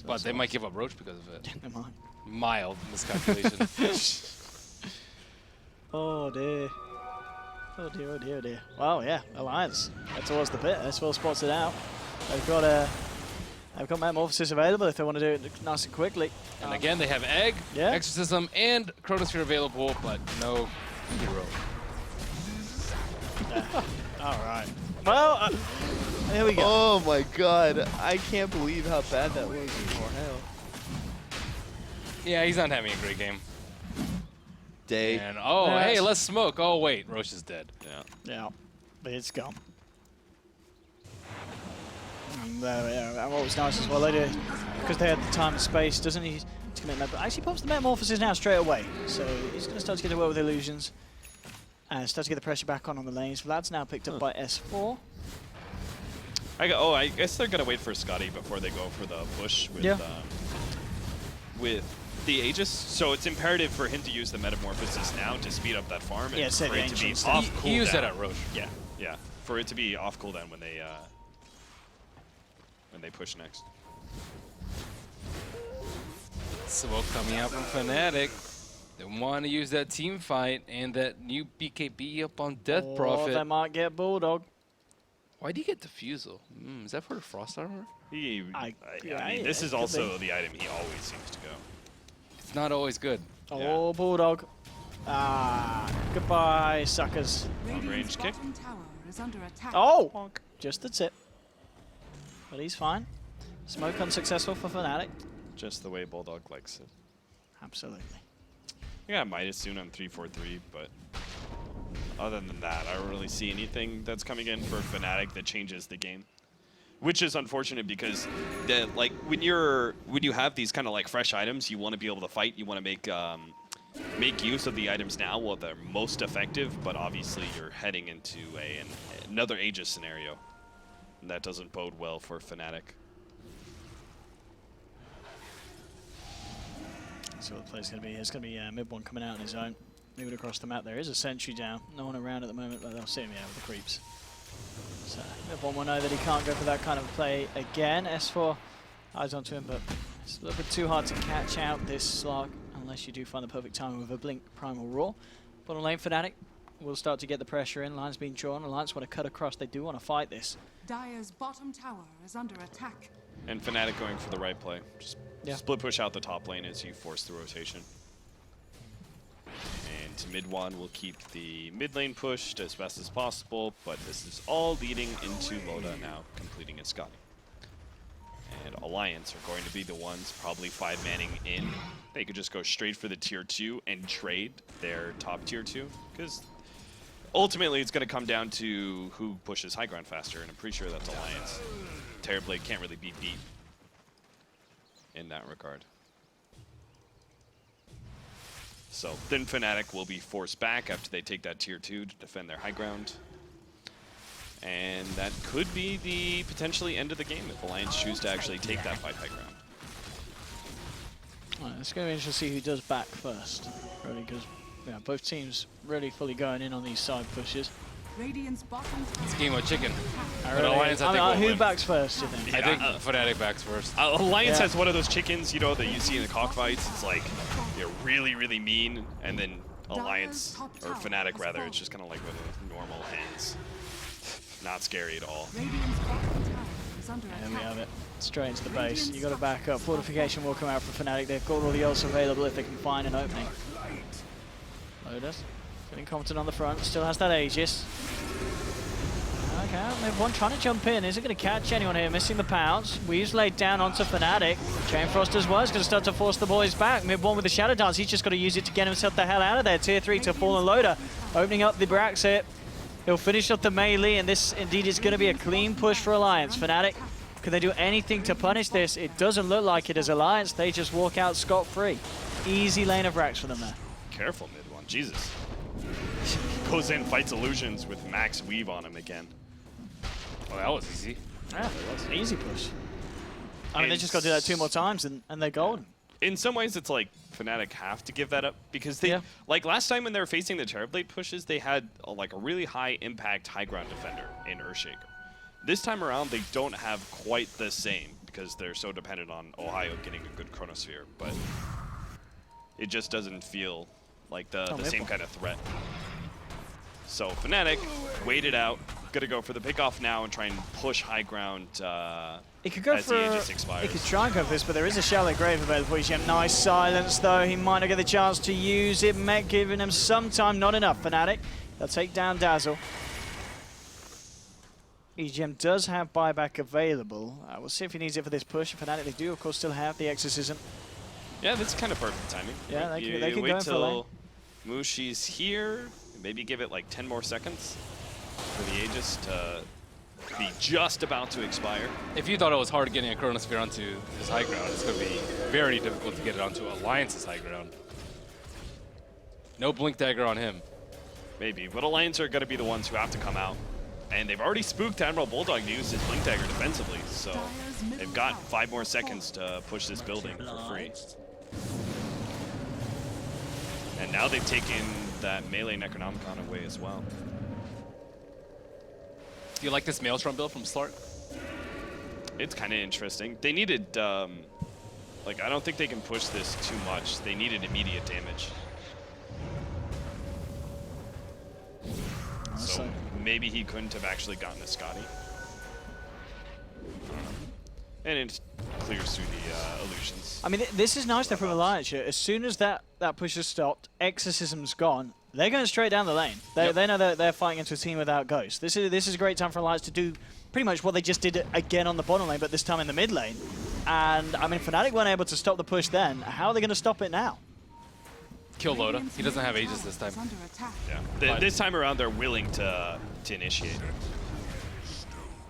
But they might give up Roach because of it. They might. Mild miscalculation. Oh dear. Oh dear, oh dear, oh dear. Well, yeah, Alliance. That's towards the pit. S4 spots it out. They've got Metamorphosis available if they want to do it nice and quickly. And again, they have Egg, Exorcism, and Chronosphere available, but no hero. All right. Well, here we go. Oh my god, I can't believe how bad that was in Morhale. Yeah, he's not having a great game. Day. And hey, let's smoke. Oh wait, Roche is dead. Yeah, but it's gone. And what was nice as well, because they had the time and space, doesn't he? To commit actually pops the Metamorphosis now straight away, so he's going to start to get to work with illusions. And start to get the pressure back on the lanes. Vlad's now picked up by S4. I guess they're gonna wait for Scotty before they go for the push with the Aegis. So it's imperative for him to use the Metamorphosis now to speed up that farm and for it to be off cooldown. He used that at Roche. Yeah. For it to be off cooldown when they push next. Smoke coming out from Fnatic. They want to use that team fight and that new BKB up on Death Prophet. They might get Bulldog. Why do you get Diffusal? Is that for the Frost Armor? I mean, this is also the item he always seems to go. It's not always good. Oh, Bulldog. Goodbye, suckers. Range kick. Tower is under attack. Oh! Just the tip. But he's fine. Smoke unsuccessful for Fnatic. Just the way Bulldog likes it. Absolutely. I got Midas soon on 3-4-3, but other than that, I don't really see anything that's coming in for Fnatic that changes the game. Which is unfortunate because, when you have these kind of like fresh items, you want to be able to fight. You want to make use of the items now while they're most effective. But obviously, you're heading into another Aegis scenario, and that doesn't bode well for Fnatic. So the play's going to be, it's going to be mid one coming out on his own. Moving across the map, there is a sentry down. No one around at the moment, but they'll see him with the creeps. So mid one will know that he can't go for that kind of play again. S4 eyes onto him, but it's a little bit too hard to catch out this slug unless you do find the perfect timing with a Blink Primal Roar. Bottom lane Fnatic will start to get the pressure in. Line's being drawn. Alliance want to cut across. They do want to fight this. Dire's bottom tower is under attack. And Fnatic going for the right play. Just split push out the top lane as you force the rotation. And mid one will keep the mid lane pushed as best as possible, but this is all leading into Loda now completing his Scotty. And Alliance are going to be the ones probably 5-manning in. They could just go straight for the tier 2 and trade their top tier 2, because ultimately it's going to come down to who pushes high ground faster, and I'm pretty sure that's Alliance. Terrorblade can't really be beat in that regard. So then Fnatic will be forced back after they take that tier 2 to defend their high ground. And that could be the potentially end of the game if Alliance choose to actually take that fight high ground. Right, it's going to be interesting to see who does back first, really, because both teams really fully going in on these side pushes. Radiant's bottom tower. It's a game of chicken. But Alliance, I think, who backs first, you think? I think Fnatic backs first. Alliance has one of those chickens, you know, that you see in the cockfights. It's like, you're really, really mean, and then Alliance, or Fnatic rather, it's just kind of like with normal hens. Not scary at all. Radiant's bottom tower is under attack. There we have it. Straight into the base. You got to back up. Fortification will come out from Fnatic. They've got all the ults available if they can find an opening. Lotus feeling confident on the front. Still has that Aegis. Okay, mid-one trying to jump in. Is it going to catch anyone here? Missing the pounce. Weave's laid down onto Fnatic. Chainfrost as well is going to start to force the boys back. Mid-one with the Shadow Dance. He's just got to use it to get himself the hell out of there. Tier 3 to Fallen Loader. Opening up the Braxit. He'll finish up the melee, and this indeed is going to be a clean push for Alliance. Fnatic, can they do anything to punish this? It doesn't look like it as Alliance. They just walk out scot-free. Easy lane of Rax for them there. Careful, mid-one. Jesus. Goes in, fights illusions with max weave on him again. Well, that was easy. Yeah, that's an easy push. I mean, they just got to do that 2 more times, and they're golden. In some ways, it's like Fnatic have to give that up because they, like last time when they were facing the Terrorblade pushes, they had like a really high impact high ground defender in Earthshaker. This time around, they don't have quite the same because they're so dependent on Ohio getting a good Chronosphere, but it just doesn't feel like the same kind of threat. So Fnatic waited out, gonna go for the pickoff now and try and push high ground. He could go for. He could try and go for this, but there is a Shallow Grave available for EGM. Nice silence, though. He might not get the chance to use it. Mech giving him some time, not enough. Fnatic, they'll take down Dazzle. EGM does have buyback available. We'll see if he needs it for this push. Fnatic, they do, of course, still have the Exorcism. Yeah, that's kind of perfect timing. Yeah, right? they can go in for a lane. Mushi's here. Maybe give it like 10 more seconds for the Aegis to be just about to expire. If you thought it was hard getting a Chronosphere onto his high ground, it's going to be very difficult to get it onto Alliance's high ground. No Blink Dagger on him. Maybe. But Alliance are going to be the ones who have to come out. And they've already spooked Admiral Bulldog to use his Blink Dagger defensively. So they've got 5 more seconds to push this building for free. And now they've taken that melee Necronomicon away as well. Do you like this Maelstrom build from Slark? It's kind of interesting. They needed, like, I don't think they can push this too much. They needed immediate damage. So maybe he couldn't have actually gotten a Scotty. And it clears through the illusions. I mean, this is nice though from Alliance here. As soon as that push is stopped, Exorcism's gone, they're going straight down the lane. They know that they're fighting into a team without Ghost. This is a great time for Alliance to do pretty much what they just did again on the bottom lane, but this time in the mid lane. And, I mean, Fnatic weren't able to stop the push then. How are they going to stop it now? Kill Loda. He doesn't have Aegis this time. Yeah. This time around, they're willing to initiate.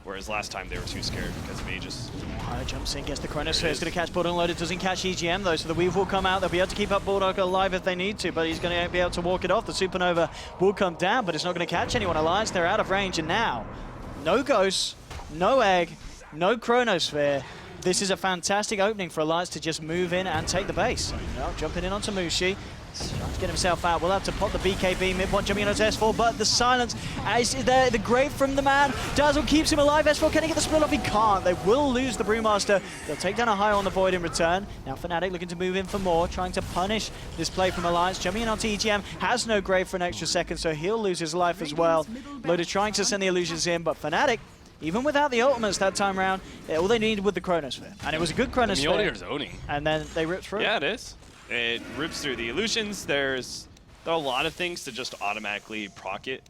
Whereas last time, they were too scared because of Aegis. Higher jumps in, gets the Chronosphere. It's going to catch Bulldog Loaded. Doesn't catch EGM though, so the Weave will come out. They'll be able to keep up Bulldog alive if they need to, but he's going to be able to walk it off. The Supernova will come down, but it's not going to catch anyone. Alliance, they're out of range, and now, no Ghost, no Egg, no Chronosphere. This is a fantastic opening for Alliance to just move in and take the base. Now, jumping in onto Mushi. Trying to get himself out. We'll have to pop the BKB mid-point, jumping in onto S4, but the silence is there. The grave from the man. Dazzle keeps him alive. S4, can he get the split off? He can't. They will lose the Brewmaster. They'll take down a high on the Void in return. Now Fnatic looking to move in for more, trying to punish this play from Alliance. Jumping in onto EGM, has no grave for an extra second, so he'll lose his life as well. Loader trying to send the illusions in, but Fnatic, even without the ultimates that time around, all they needed was the Chronosphere. And it was a good Chronosphere. Mjolnir's owning. And then they ripped through. Yeah, it is. It rips through the illusions. There are a lot of things to just automatically proc it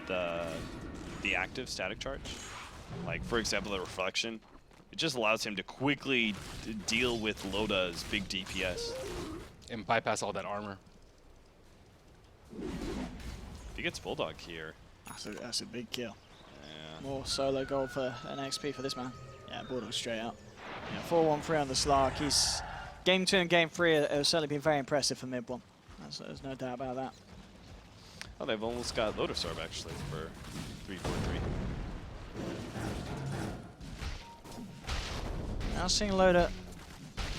the active static charge. Like, for example, the reflection. It just allows him to quickly deal with Loda's big DPS. And bypass all that armor. If he gets Bulldog here. That's a big kill. Yeah. More solo gold for an XP for this man. Yeah, Bulldog straight up. Yeah, 4-1-3 on the Slark. He's game 2 and game 3 have certainly been very impressive for mid one. There's no doubt about that. Oh, they've almost got Lotus Orb actually for 3-4-3. Now seeing Loda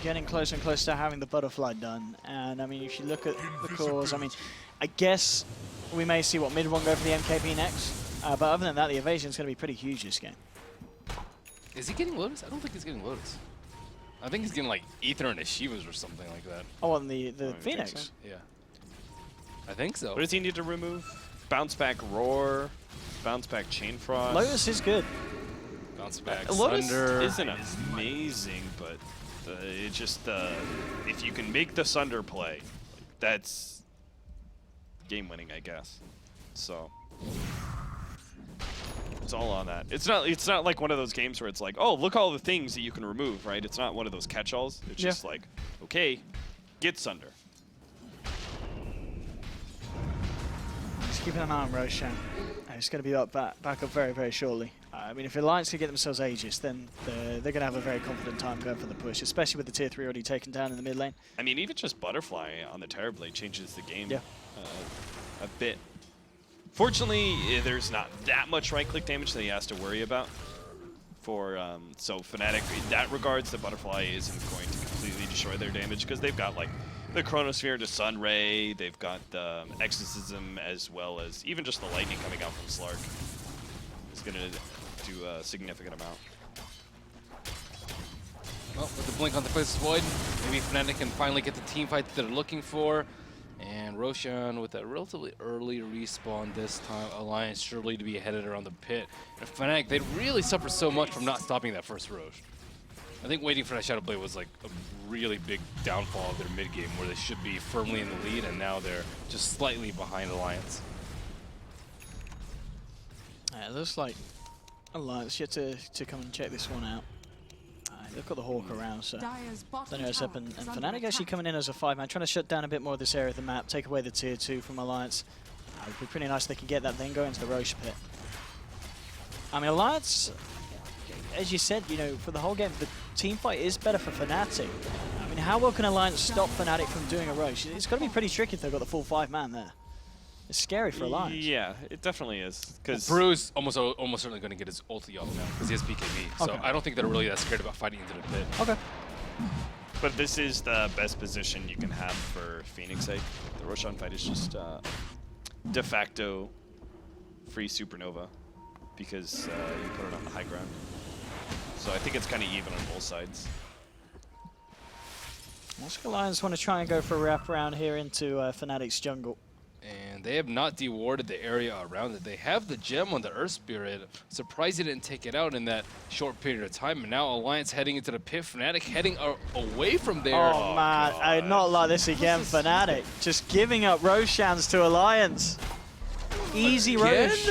getting closer and closer to having the butterfly done. And I mean, if you look at the cores, I mean, I guess we may see what mid one go for the MKB next. But other than that, the evasion is going to be pretty huge this game. Is he getting Lotus? I don't think he's getting Lotus. I think he's getting like Aether and Ashivas or something like that. Oh, and the Phoenix? So? Yeah. I think so. What does he need to remove? Bounce back Roar, bounce back Chain Frost. Lotus is good. Bounce back Lotus Sunder. isn't amazing, but it just if you can make the Sunder play, that's game winning, I guess. So it's all on that. It's not like one of those games where it's like, oh, look all the things that you can remove, right? It's not one of those catch-alls. It's just like, okay, get Sunder. Just keeping an eye on Roshan. It's going to be back up very, very shortly. I mean, if Alliance can get themselves Aegis, then they're going to have a very confident time going for the push, especially with the tier 3 already taken down in the mid lane. I mean, even just Butterfly on the Terrorblade changes the game a bit. Fortunately, there's not that much right-click damage that he has to worry about. So Fnatic, in that regards, the Butterfly isn't going to completely destroy their damage because they've got like the Chronosphere to Sunray, they've got the Exorcism, as well as even just the lightning coming out from Slark is going to do a significant amount. Well, with the blink on the Faceless Void, maybe Fnatic can finally get the team fight that they're looking for. And Roshan with a relatively early respawn this time. Alliance surely to be headed around the pit. And Fnatic, they really suffer so much from not stopping that first Rosh. I think waiting for that Shadow Blade was like a really big downfall of their mid game where they should be firmly in the lead and now they're just slightly behind Alliance. It looks like Alliance yet to come and check this one out. They've got the Hawk around, so Thunderous and Fnatic actually coming in as a 5-man, trying to shut down a bit more of this area of the map, take away the tier 2 from Alliance. It'd be pretty nice if they can get that, then go into the Roche pit. I mean, Alliance, as you said, you know, for the whole game, the team fight is better for Fnatic. I mean, how well can Alliance stop Fnatic from doing a Roche? It's got to be pretty tricky if they've got the full 5-man there. It's scary for Alliance. Yeah, it definitely is. Because Brew's almost certainly going to get his ulti off now because he has BKB. So Okay. I don't think they're really that scared about fighting into the pit. Okay. But this is the best position you can have for Phoenix sake. The Roshan fight is just de facto free supernova because you put it on the high ground. So I think it's kind of even on both sides. Moscow Lions want to try and go for a wraparound here into Fnatic's jungle. And they have not dewarded the area around it. They have the gem on the Earth Spirit. Surprised he didn't take it out in that short period of time. And now Alliance heading into the pit. Fnatic heading away from there. Oh, man, I not like this again, Fnatic. Just giving up Roshans to Alliance. Easy Rosh.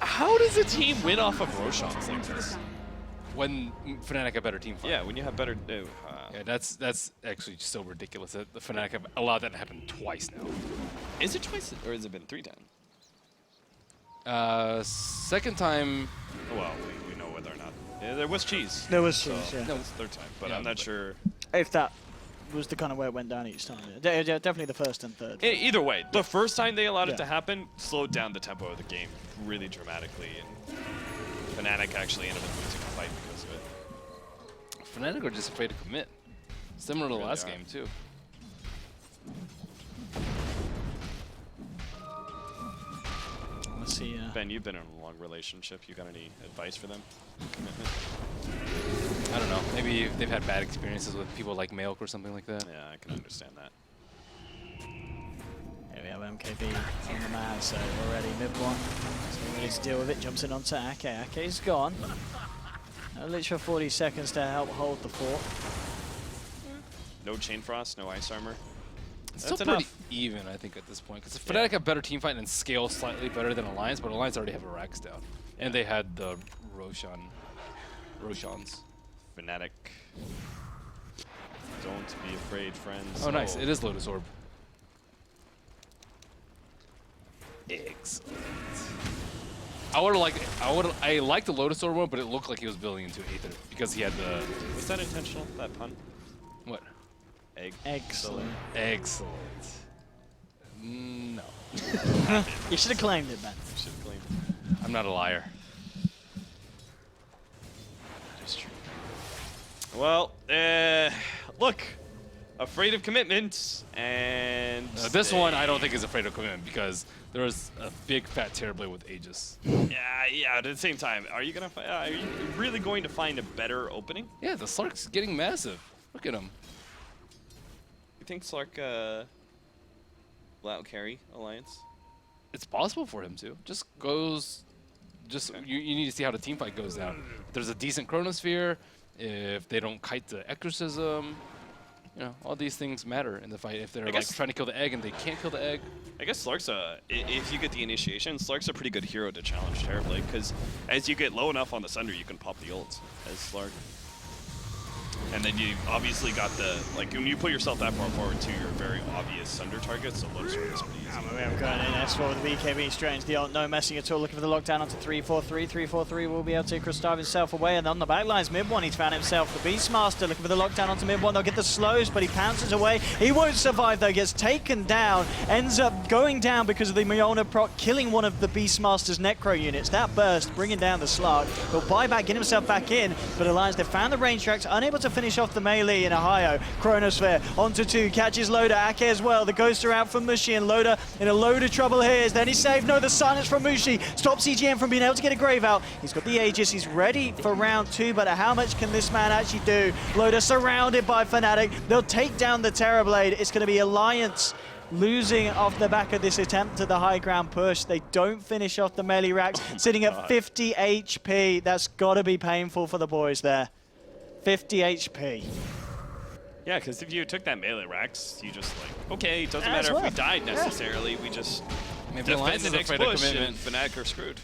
How does a team win off of Roshans like this? When Fnatic a better team fight. Yeah, when you have better... Yeah, that's actually so ridiculous that the Fnatic have allowed that to happen twice now. Is it twice or has it been 3 times? Second time. Well, we know whether or not. Yeah, there was cheese. There was cheese, so yeah. That was the 3rd time, but Yeah, I'm not but- sure. If that was the kind of way it went down each time. Yeah, definitely the first and third. Either way, the first time they allowed Yeah. it to happen slowed down the tempo of the game really dramatically, and Fnatic actually ended up losing the fight because of it. Fnatic are just afraid to commit. Similar to Really last are. game too. Let's see. Ben, you've been in a long relationship. You got any advice for them? Commitment? I don't know. Maybe they've had bad experiences with people like Milk or something like that. Yeah, I can understand that. Here we have MKB on the man, so we're ready. Mid one. So he needs to deal with it. Jumps in onto Ake. Ake's gone. Literally 40 seconds to help hold the fort. No Chain Frost, no Ice Armor. It's That's still pretty enough. even, I think, at this point. Because Fnatic have better team fight and scale slightly better than Alliance, but Alliance already have a Rax down. And they had the Roshans. Fnatic. Don't be afraid, friends. Oh, nice. It is Lotus Orb. Excellent. I liked the Lotus Orb one, but it looked like he was building into Aether because he had the Was that intentional, that pun? what? Egg. Excellent. Excellent. No. You should have claimed it, man. Should have claimed. I'm not a liar. That is true. Well, look. Afraid of commitment, and... This one I don't think is afraid of commitment because there was a big fat Terrorblade with Aegis. Yeah, at the same time, are you really going to find a better opening? Yeah, the Slark's getting massive. Look at him. You think Slark will out-carry Alliance? It's possible for him to. You need to see how the team fight goes down. If there's a decent Chronosphere, if they don't kite the Exorcism, you know, all these things matter in the fight. If they're like trying to kill the egg and they can't kill the egg. I guess Slark's if you get the initiation, Slark's a pretty good hero to challenge Terrorblade, because as you get low enough on the Sunder, you can pop the ults as Slark. And then you obviously got the, like, when you put yourself that far forward to your very obvious Sunder targets, so Lotus Orb is pretty easy. We have going in S4 with the BKB straight into the ult, no messing at all, looking for the lockdown onto 3-4-3. 3-4-3 will be able to dive himself away, and on the backlines, mid one, he's found himself the Beastmaster, looking for the lockdown onto mid one. They'll get the slows, but he pounces away. He won't survive though, gets taken down, ends up going down because of the Mjolnir proc, killing one of the Beastmaster's Necro units. That burst, bringing down the Slug. He'll buy back, get himself back in, but Alliance, they found the range tracks, unable to finish off the melee in Ohio. Chronosphere onto 2, catches Loda, Ake as well. The ghosts are out from Mushi, and Loda in a load of trouble here. Is then he saved? No, the silence from Mushi stops CGM from being able to get a Grave out. He's got the Aegis, he's ready for round 2, but how much can this man actually do? Loda surrounded by Fnatic. They'll take down the Terrorblade. It's going to be Alliance losing off the back of this attempt at the high ground push. They don't finish off the melee racks, sitting at 50 HP. That's got to be painful for the boys there. 50 HP. Yeah, because if you took that melee Rax, you just like, okay, it doesn't That's matter if we rough. died necessarily, we just Maybe Alliance defend the is next afraid of push and commitment. Fnatic are screwed.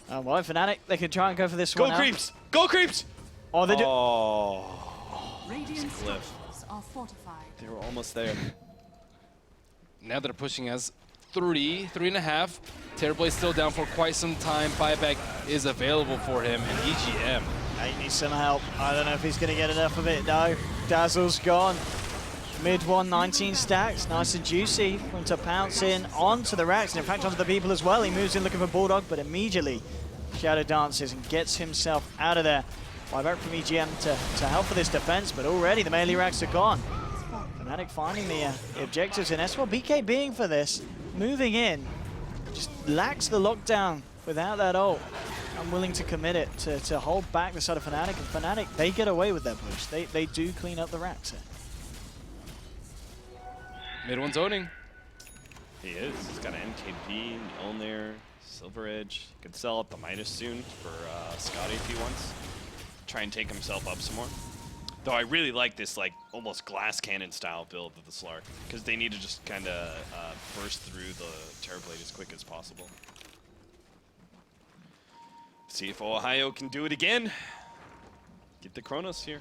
Well, Fnatic, they can try and go for this Go one out. creeps! Go creeps! Or they do. Oh, Radiant cliff. structures are fortified. They were almost there. Now they're pushing as 3.5. Terrorblade's still down for quite some time. Buyback is available for him, and EGM. He needs some help. I don't know if he's going to get enough of it. No, Dazzle's gone. Mid 119 stacks, nice and juicy. For him to pounce in onto the racks, and in fact onto the people as well. He moves in looking for Bulldog, but immediately Shadow dances and gets himself out of there. Buyback from EGM to help for this defense, but already the melee racks are gone. Fnatic finding the objectives in S4. BK being for this, moving in, just lacks the lockdown without that ult. Unwilling to commit it to hold back the side of Fnatic, and Fnatic, they get away with their push. They do clean up the racks here. Mid one zoning. He is. He's got an MKB, Mjolnir, Silver Edge. He could sell up the Midas soon for Scotty if he wants. Try and take himself up some more. Though I really like this like almost glass cannon style build of the Slark, because they need to just kind of burst through the Terrorblade as quick as possible. See if Ohio can do it again. Get the Chronosphere.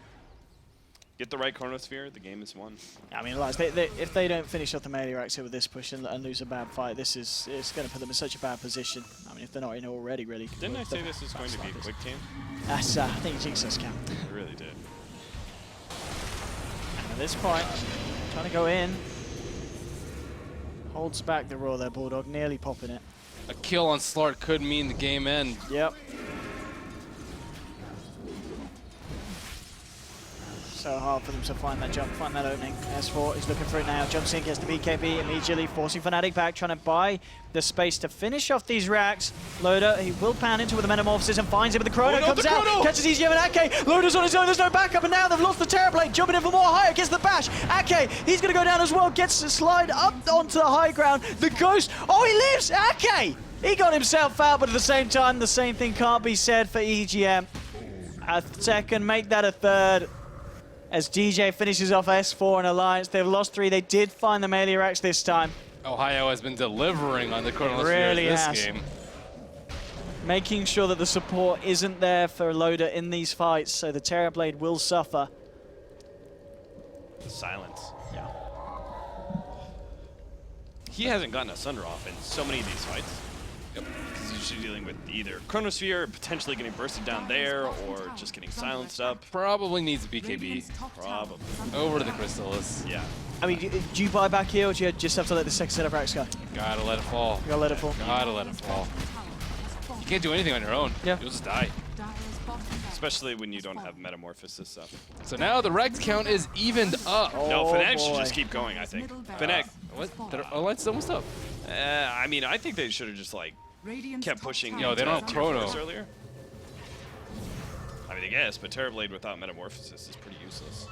Get the right Chronosphere, the game is won. I mean, like, if they don't finish off the melee racks here with this push and lose a bad fight, it's going to put them in such a bad position. I mean, if they're not in already, really. Didn't I say this is going to be a quick team? That's, I think jinxed us, Cam. I really did. And at this point, trying to go in. Holds back the roar there, Bulldog, nearly popping it. A kill on Slark could mean the game end. Yep. So hard for them to find that jump, find that opening. S4 is looking for it now. Jumps in, gets the BKB immediately, forcing Fnatic back, trying to buy the space to finish off these racks. Loader, he will pan into with the Metamorphosis and finds it, but the Chrono comes out, catches EGM and Ake. Loader's on his own, there's no backup, and now they've lost the Terrorblade, jumping in for more higher, gets the bash. Ake, he's going to go down as well, gets to slide up onto the high ground. The Ghost, oh, he lives! Ake! He got himself out, but at the same time, the same thing can't be said for EGM. A second, make that a third. As DJ finishes off S4 and Alliance, they've lost 3. They did find the melee racks this time. Ohio has been delivering on the Chronosphere really this has. game. Making sure that the support isn't there for Loader in these fights, so the Terrorblade will suffer. The silence. Yeah. He hasn't gotten a Sunder off in so many of these fights. Yep. Because he's usually dealing with either Chronosphere, potentially getting bursted down there, or just getting silenced up. Probably needs a BKB. Probably. Over to the Crystallis. Yeah. I mean, do you buy back here, or do you just have to let the second set of racks go? Gotta let it fall. You gotta let it fall. Gotta let it fall. You can't do anything on your own. Yeah. You'll just die. Especially when you don't have Metamorphosis up. So now the rect count is evened up. No, Fnatic should boy. just keep going, I think. Fnatic. What? Their Alliance almost up. I mean, I think they should have just, like, kept pushing. Yo, they don't have Chrono. Earlier. I mean, I guess, but Terrorblade without Metamorphosis is pretty useless.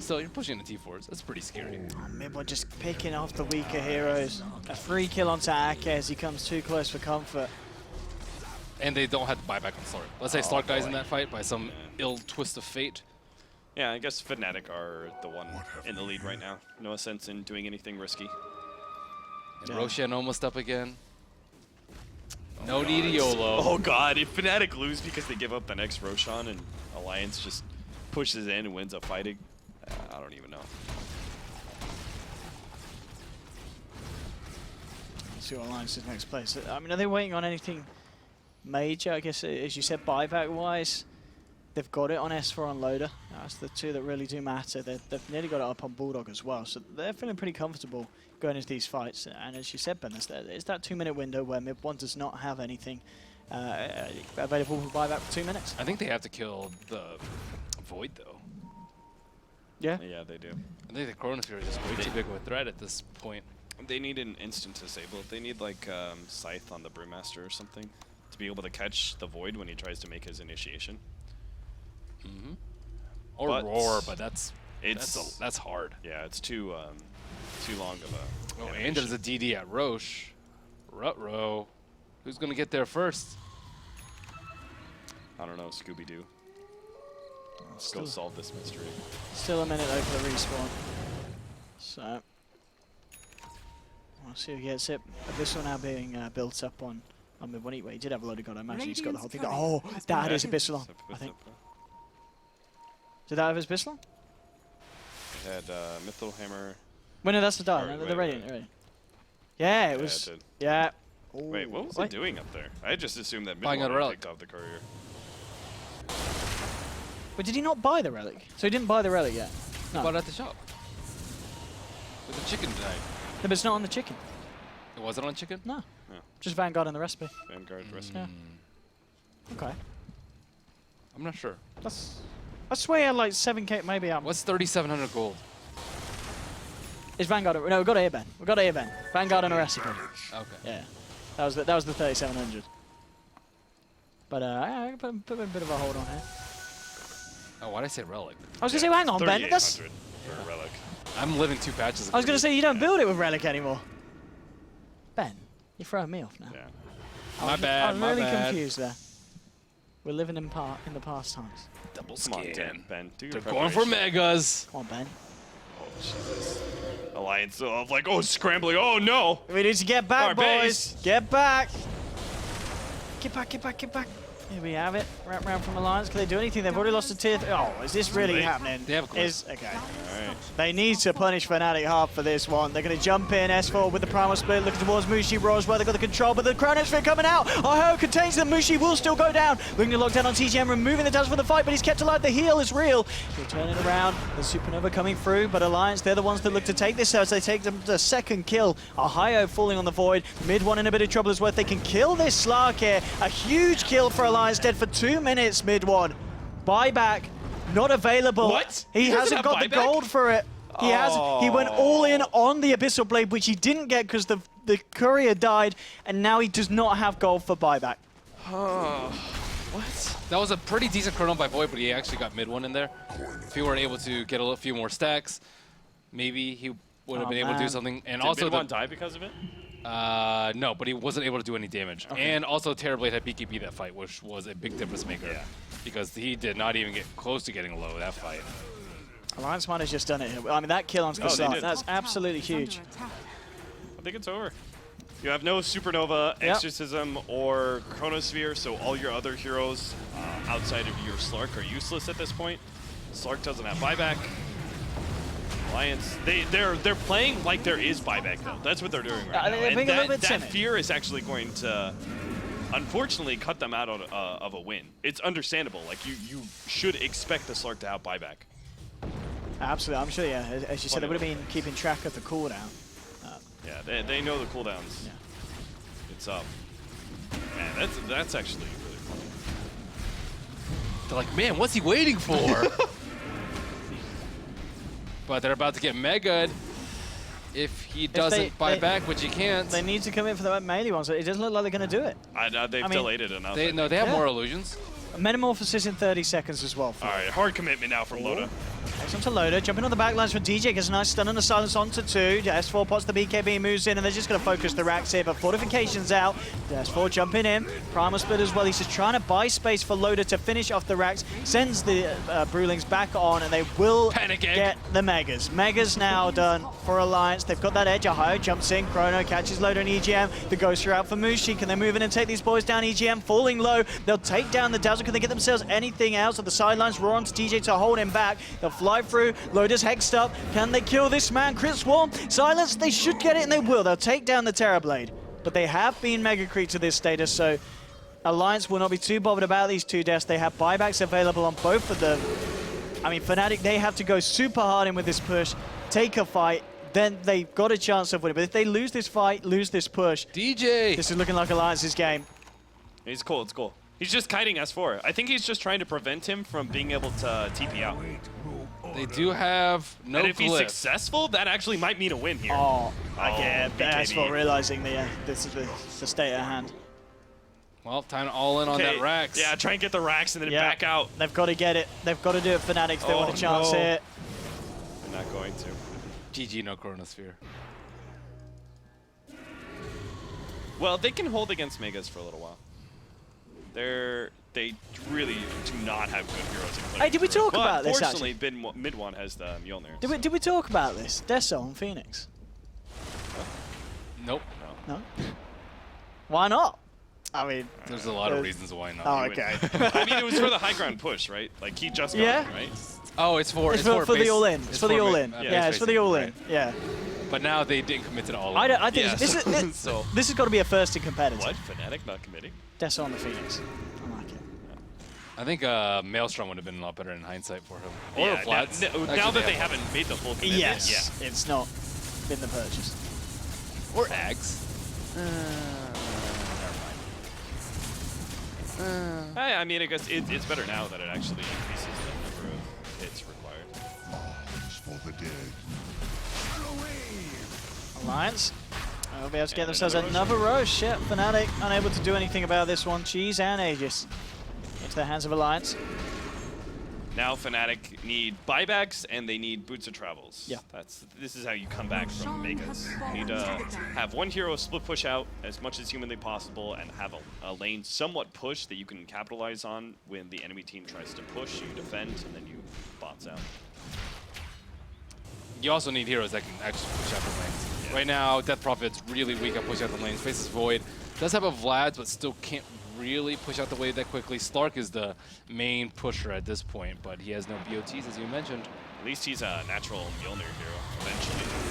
So you're pushing the T4s. That's pretty scary. Oh, Midwood just picking off the weaker heroes. A free kill onto Ake as he comes too close for comfort. And they don't have to buy back on Slark. Let's say Slark dies in that fight by some ill twist of fate. Yeah, I guess Fnatic are the one in the lead right now. No sense in doing anything risky. And Roshan almost up again. No need to YOLO. Oh god, if Fnatic lose because they give up the next Roshan and Alliance just pushes in and wins up fighting, I don't even know. Let's see what Alliance's next place. I mean, are they waiting on anything major? I guess, as you said, buyback-wise, they've got it on S4 on Loader. That's the 2 that really do matter. They've nearly got it up on Bulldog as well, so they're feeling pretty comfortable going into these fights. And as you said, Ben, it's that 2-minute window where Mid-1 does not have anything available for buyback for 2 minutes. I think they have to kill the Void, though. Yeah? Yeah, they do. I think the Chronosphere is just way too big of a threat at this point. They need an instant disable. They need like Scythe on the Brewmaster or something to be able to catch the Void when he tries to make his initiation. Mm-hmm. Or But Roar, but that's hard. Yeah, it's too long of a. Oh, and animation. there's a DD at Roche. Rutro. Who's gonna get there first? I don't know, Scooby-Doo. Let's go solve this mystery. Still a minute though for the respawn. So, we'll see who gets it. Abyssal now being built up on Mid-1. He did have a load of God. I imagine he's got the whole thing. Oh, that is Abyssal on, I think. Did that have his Abyssal on? It had Mythal Hammer. Well, no, that's the die. Or The wait, Radiant. wait. Radiant. Yeah, it Yeah, was. it did. Yeah. Wait, what was Wait. it doing up there? I just assumed that Buying a Mythal relic. picked off the courier. But did he not buy the relic? So he didn't buy the relic yet. I bought it at the shop. With the chicken tonight. No, but it's not on the chicken. It wasn't on chicken? No. No. Just Vanguard in the recipe. Vanguard recipe. Yeah. Okay. I'm not sure. I swear he had like 7k, maybe. What's 3,700 gold? Is Vanguard? No, we got it here, Ben. We got it here, Ben. Vanguard and a recipe. Okay. Yeah. That was the 3,700. But I put a bit of a hold on here. Oh, why'd I say relic? I was gonna say, hang on, Ben. That's. 3,800 for a relic. I'm living 2 patches. I was gonna say you don't build it with relic anymore. Ben, you're throwing me off now. Yeah. My bad. I'm really confused there. We're living in the past times. Double Come on, scan. Ben. Do your They're going for preparation. megas. Come on, Ben. Oh, Jesus. Alliance of like, oh, scrambling. Oh, no. We need to get back, Our boys. base. Get back. Get back, get back, get back. Here we have it. Wrap round from Alliance. Can they do anything? They've already lost a tier 3. Oh, is this really late. happening? They have a clip. Okay. All right. They need to punish Fnatic hard for this one. They're going to jump in. S4 with the primal split, looking towards Mushi. Roswell, they've got the control, but the Chronosphere coming out. Aho contains them. Mushi will still go down. Looking to lock down on TGM, removing the dazzle for the fight, but he's kept alive. The heal is real. He'll turn it around. The Supernova coming through, but Alliance, they're the ones that look to take this out. So they take them the second kill. Ahayo falling on the Void. Mid one in a bit of trouble as well. They can kill this Slark here. A huge kill for Alliance, dead for 2 minutes. Mid one. Buyback. Not available. What? He He doesn't hasn't have got the buyback? gold for it. He has. He went all in on the Abyssal Blade, which he didn't get because the courier died, and now he does not have gold for buyback. What? That was a pretty decent chrono by Void, but he actually got mid one in there. If he were able to get a few more stacks, maybe he would have been able to do man. something. And Did also, mid one die because of it? no, but he wasn't able to do any damage. And also, Terrorblade had BKB that fight, which was a big difference maker. Yeah. Because he did not even get close to getting low that fight. Alliance might have just done it here. I mean, that kill on they Slark, did. that's absolutely huge. I think it's over. You have no Supernova, Exorcism, or Chronosphere, so all your other heroes outside of your Slark are useless at this point. Slark doesn't have buyback. Alliance, they're playing like there is buyback though. That's what they're doing right now. They're And being a little bit that timid. fear is actually going to, unfortunately, cut them out of a win. It's understandable. Like you should expect the Slark to have buyback. Absolutely, I'm sure. Yeah, as you said, they would have been keeping track of the cooldown. Yeah, they know the cooldowns. Yeah. It's up. Man, that's actually really funny. They're like, man, what's he waiting for? But they're about to get mega if he doesn't buy back, which he can't. They need to come in for the melee one, so it doesn't look like they're going to do it. They've delayed it enough. They have Yeah. more illusions. Metamorphosis in 30 seconds as well. All right, hard commitment now from Loda. Excellent to Loda, jumping on the backlines for DJ, gets a nice stun and a silence onto 2. S4 pots the BKB, moves in, and they're just going to focus the racks here, but fortifications out. S4 jumping in, primal split as well. He's just trying to buy space for Loda to finish off the racks, sends the Brewlings back on, and they will Panic egg. get the Megas. Megas now done for Alliance. They've got that edge. Ohio jumps in, Chrono catches Loda and EGM. The Ghosts are out for Mushi. Can they move in and take these boys down? EGM falling low. They'll take down the Dazzle. Can they get themselves anything else at the sidelines? Roar onto DJ to hold him back. They'll fly through. Loda's hexed up. Can they kill this man? Crit Swarm. Silence. They should get it, and they will. They'll take down the Terrorblade. But they have been Mega Creep to this status, so Alliance will not be too bothered about these 2 deaths. They have buybacks available on both of them. I mean, Fnatic, they have to go super hard in with this push, take a fight, then they've got a chance of winning. But if they lose this fight, lose this push, DJ! this is looking like Alliance's game. He's cool. It's cool. He's just kiting S4. I think he's just trying to prevent him from being able to TP out. They do have no And if he's glyph. successful, that actually might mean a win here. Oh, I get BKB. S4 realizing this is the state at hand. Well, time to all in on that Rax. Yeah, try and get the racks and then back out. They've got to get it. They've got to do it, Fnatic, if they want a chance no. here. They're not going to. GG, no Chronosphere. Well, they can hold against Megas for a little while. They really do not have good heroes in play. Hey, did we talk about this, Fortunately, mid one has the Mjolnir. Did we talk about this? Deso and Phoenix? Nope. No? Why not? I mean... There's a lot of reasons why not. Oh, okay. I mean, it was for the high ground push, right? Like, he just got Yeah. it, right? Oh, it's for for base- the all-in. It's for the all-in. base Yeah, it's for the facing, all-in. right. Yeah. But now they didn't commit to the all-in. I think Yeah, this is so- this has got to be a first in competitive. What? Fnatic not committing? Deso on the Phoenix. I like it. I think Maelstrom would have been a lot better in hindsight for him. Or Yeah, Flats. now Actually, that they have haven't made the full commitment. Yes, it's not been the purchase. one. Or Ags. I mean, I guess it's better now that it actually increases the number of hits required. Alliance will be able to get And themselves another another Roche. Yep, Fnatic unable to do anything about this one. Cheese and Aegis into the hands of Alliance. Now Fnatic need buybacks and they need boots of travels. Yeah. This is how you come back from Megas. You need to have one hero split push out as much as humanly possible and have a lane somewhat pushed that you can capitalize on when the enemy team tries to push, you defend, and then you bots out. You also need heroes that can actually push out the lanes. Yeah. Right now, Death Prophet's really weak at pushing out the lanes. Faces Void. Does have a Vlad, but still can't really push out the wave that quickly. Slark is the main pusher at this point, but he has no BOTs, as you mentioned. At least he's a natural Mjolnir hero, eventually.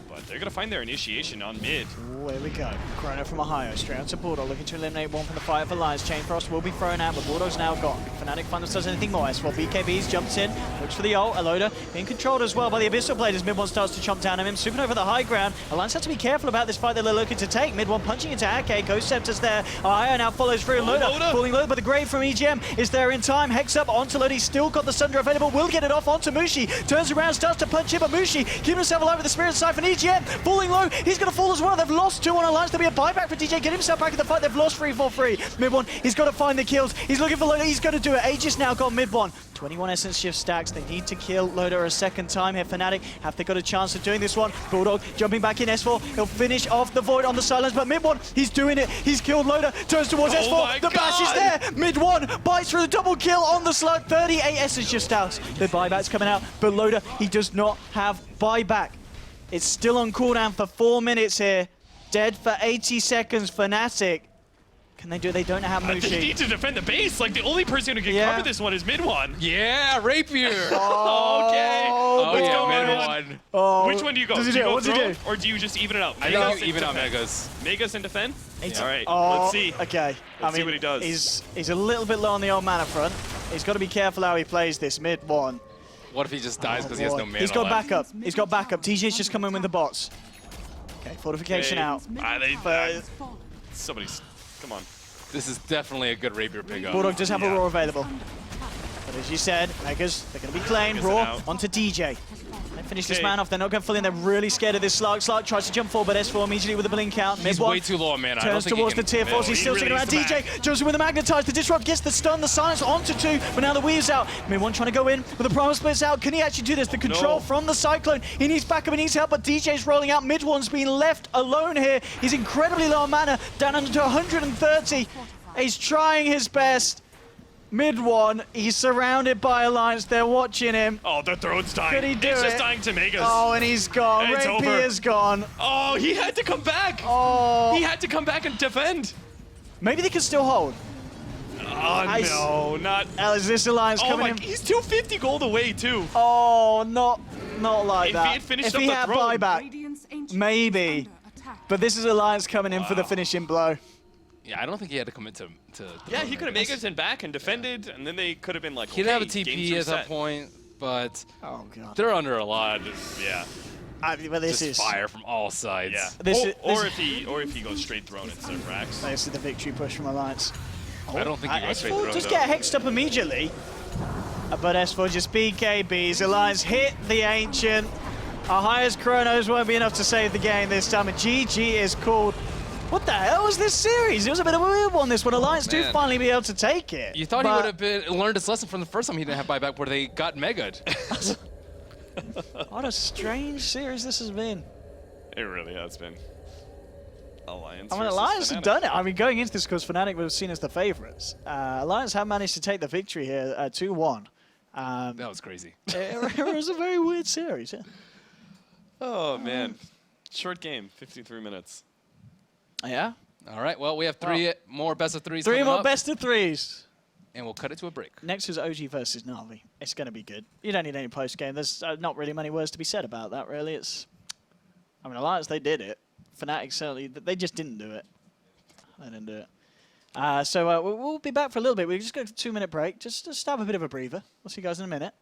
But they're going to find their initiation on mid. Ooh, here we go. Chrono from Ohio, straight on to Bulldog, looking to eliminate one from the fight for Alliance. Chain Frost will be thrown out, but Bulldog's now gone. Fnatic find themselves anything more. S4 BKB's jumps in, looks for the ult. Aloda being controlled as well by the Abyssal Blade as mid one starts to chomp down on him. Supernova the high ground. Alliance have to be careful about this fight that they're looking to take. Mid one punching into Ake. Ghost Scepter's there. Ohio now follows through. Loda falling low, but the grave from EGM is there in time. Hex up onto Loda. He's still got the Sunder available. Will get it off onto Mushi. Turns around, starts to punch him, but Mushi keeping himself alive with the Spirit Siphon. EGM falling low. He's going to fall as well. They've lost 2 on Alliance. There'll be a buyback for DJ. Get himself back in the fight. They've lost 3-4-3. Mid one, he's got to find the kills. He's looking for Loda. He's going to do it. Aegis now got mid one. 21 Essence Shift stacks. They need to kill Loda a second time here. Fnatic, have they got a chance of doing this one? Bulldog jumping back in S4. He'll finish off the Void on the silence, but mid one, he's doing it. He's killed Loda. Turns towards S4. The bash is there. Mid one bites through the double kill on the slug. 38 Essence Shift stacks. The buyback's coming out, but Loda, he does not have buyback. It's still on cooldown for 4 minutes here. Dead for 80 seconds. Fnatic. Can they do it? They don't have Mushi. They need to defend the base. Like, the only person who can cover this one is mid one. Yeah, Rapier! Okay. Oh, Let's yeah, go mid mid one. Oh, Which one do you go? Does he do you do? go What's he throw, do? or do you just even it out? I Megas think you even and out defend. Megas. Megas and defend? It's- All right, Oh, let's see. Okay. Let's see what he does. He's a little bit low on the old mana front. He's got to be careful how he plays this mid one. What if he just dies because he has no mana He's got left? backup. He's got backup. TJ's just come in with the bots. Okay, fortification out. Somebody's... Come on. This is definitely a good Rapier pickup. Bulldog does have a Raw available. But as you said, Megas, they're going to be claimed. Megas Raw out. onto DJ. They finish this Okay. man off. They're not going full in. They're really scared of this Slark. Slark tries to jump forward, but S4 immediately with a blink out. He's Mid one way too low on mana. I don't turns think towards he the can... tier 4s. He's he still sticking around. released the DJ jumps in with the Magnetize. The Disrupt gets the stun, the silence onto 2. But now the Weave's out. Mid one trying to go in with the Primal Splits out. Can he actually do this? The control from the Cyclone. He needs backup. He needs help, but DJ's rolling out. Mid one's been left alone here. He's incredibly low on mana, down under to 130. He's trying his best. Mid one, he's surrounded by Alliance. They're watching him. Oh, the throat's dying. Could he do it's it? just dying to Megas. Oh, and he's gone. It's over. Rapier's gone. Oh, he had to come back. Oh, He had to come back and defend. maybe they can still hold. Oh, no, not... Is this Alliance Oh, coming my... in? He's 250 gold away, too. Oh, not like If that. he had finished if up he the had throne. buyback, maybe. But this is Alliance coming in for the finishing blow. Yeah, I don't think he had to commit to Yeah, he could have Megas in back and defended, and then they could have been like, He didn't have a okay, TP game's at that reset. point, but Oh god. they're under a lot. Yeah, But this Just is fire from all sides. yeah. This or, is- or if he goes straight throne instead of Rax. this is the victory push from Alliance. I don't think he goes straight S4 through. does though. get hexed up immediately. But S4 just BKBs. Alliance hit the Ancient. Our highest chronos won't be enough to save the game this time. And GG is called. What the hell was this series? It was a bit of a weird one, this one. Alliance do man. finally be able to take it. You thought but he would have been learned his lesson from the first time he didn't have buyback where they got mega'd. What a strange series this has been. It really has been. Alliance. I mean, versus Alliance have Fnatic. done it. I mean, going into this, because Fnatic was seen as the favourites. Alliance have managed to take the victory here, 2-1. That was crazy. It was a very weird series. Yeah. Oh man, short game, 53 minutes. Yeah. All right, well, we have three more best of threes 3 coming more up, best of 3s. and we'll cut it to a break. Next is OG versus Na'Vi. It's going to be good. You don't need any post game. There's not really many words to be said about that, really. I mean, Alliance, they did it. Fnatic certainly, they just didn't do it. They didn't do it. So we'll be back for a little bit. We've just got a 2-minute break. Just have a bit of a breather. We'll see you guys in a minute.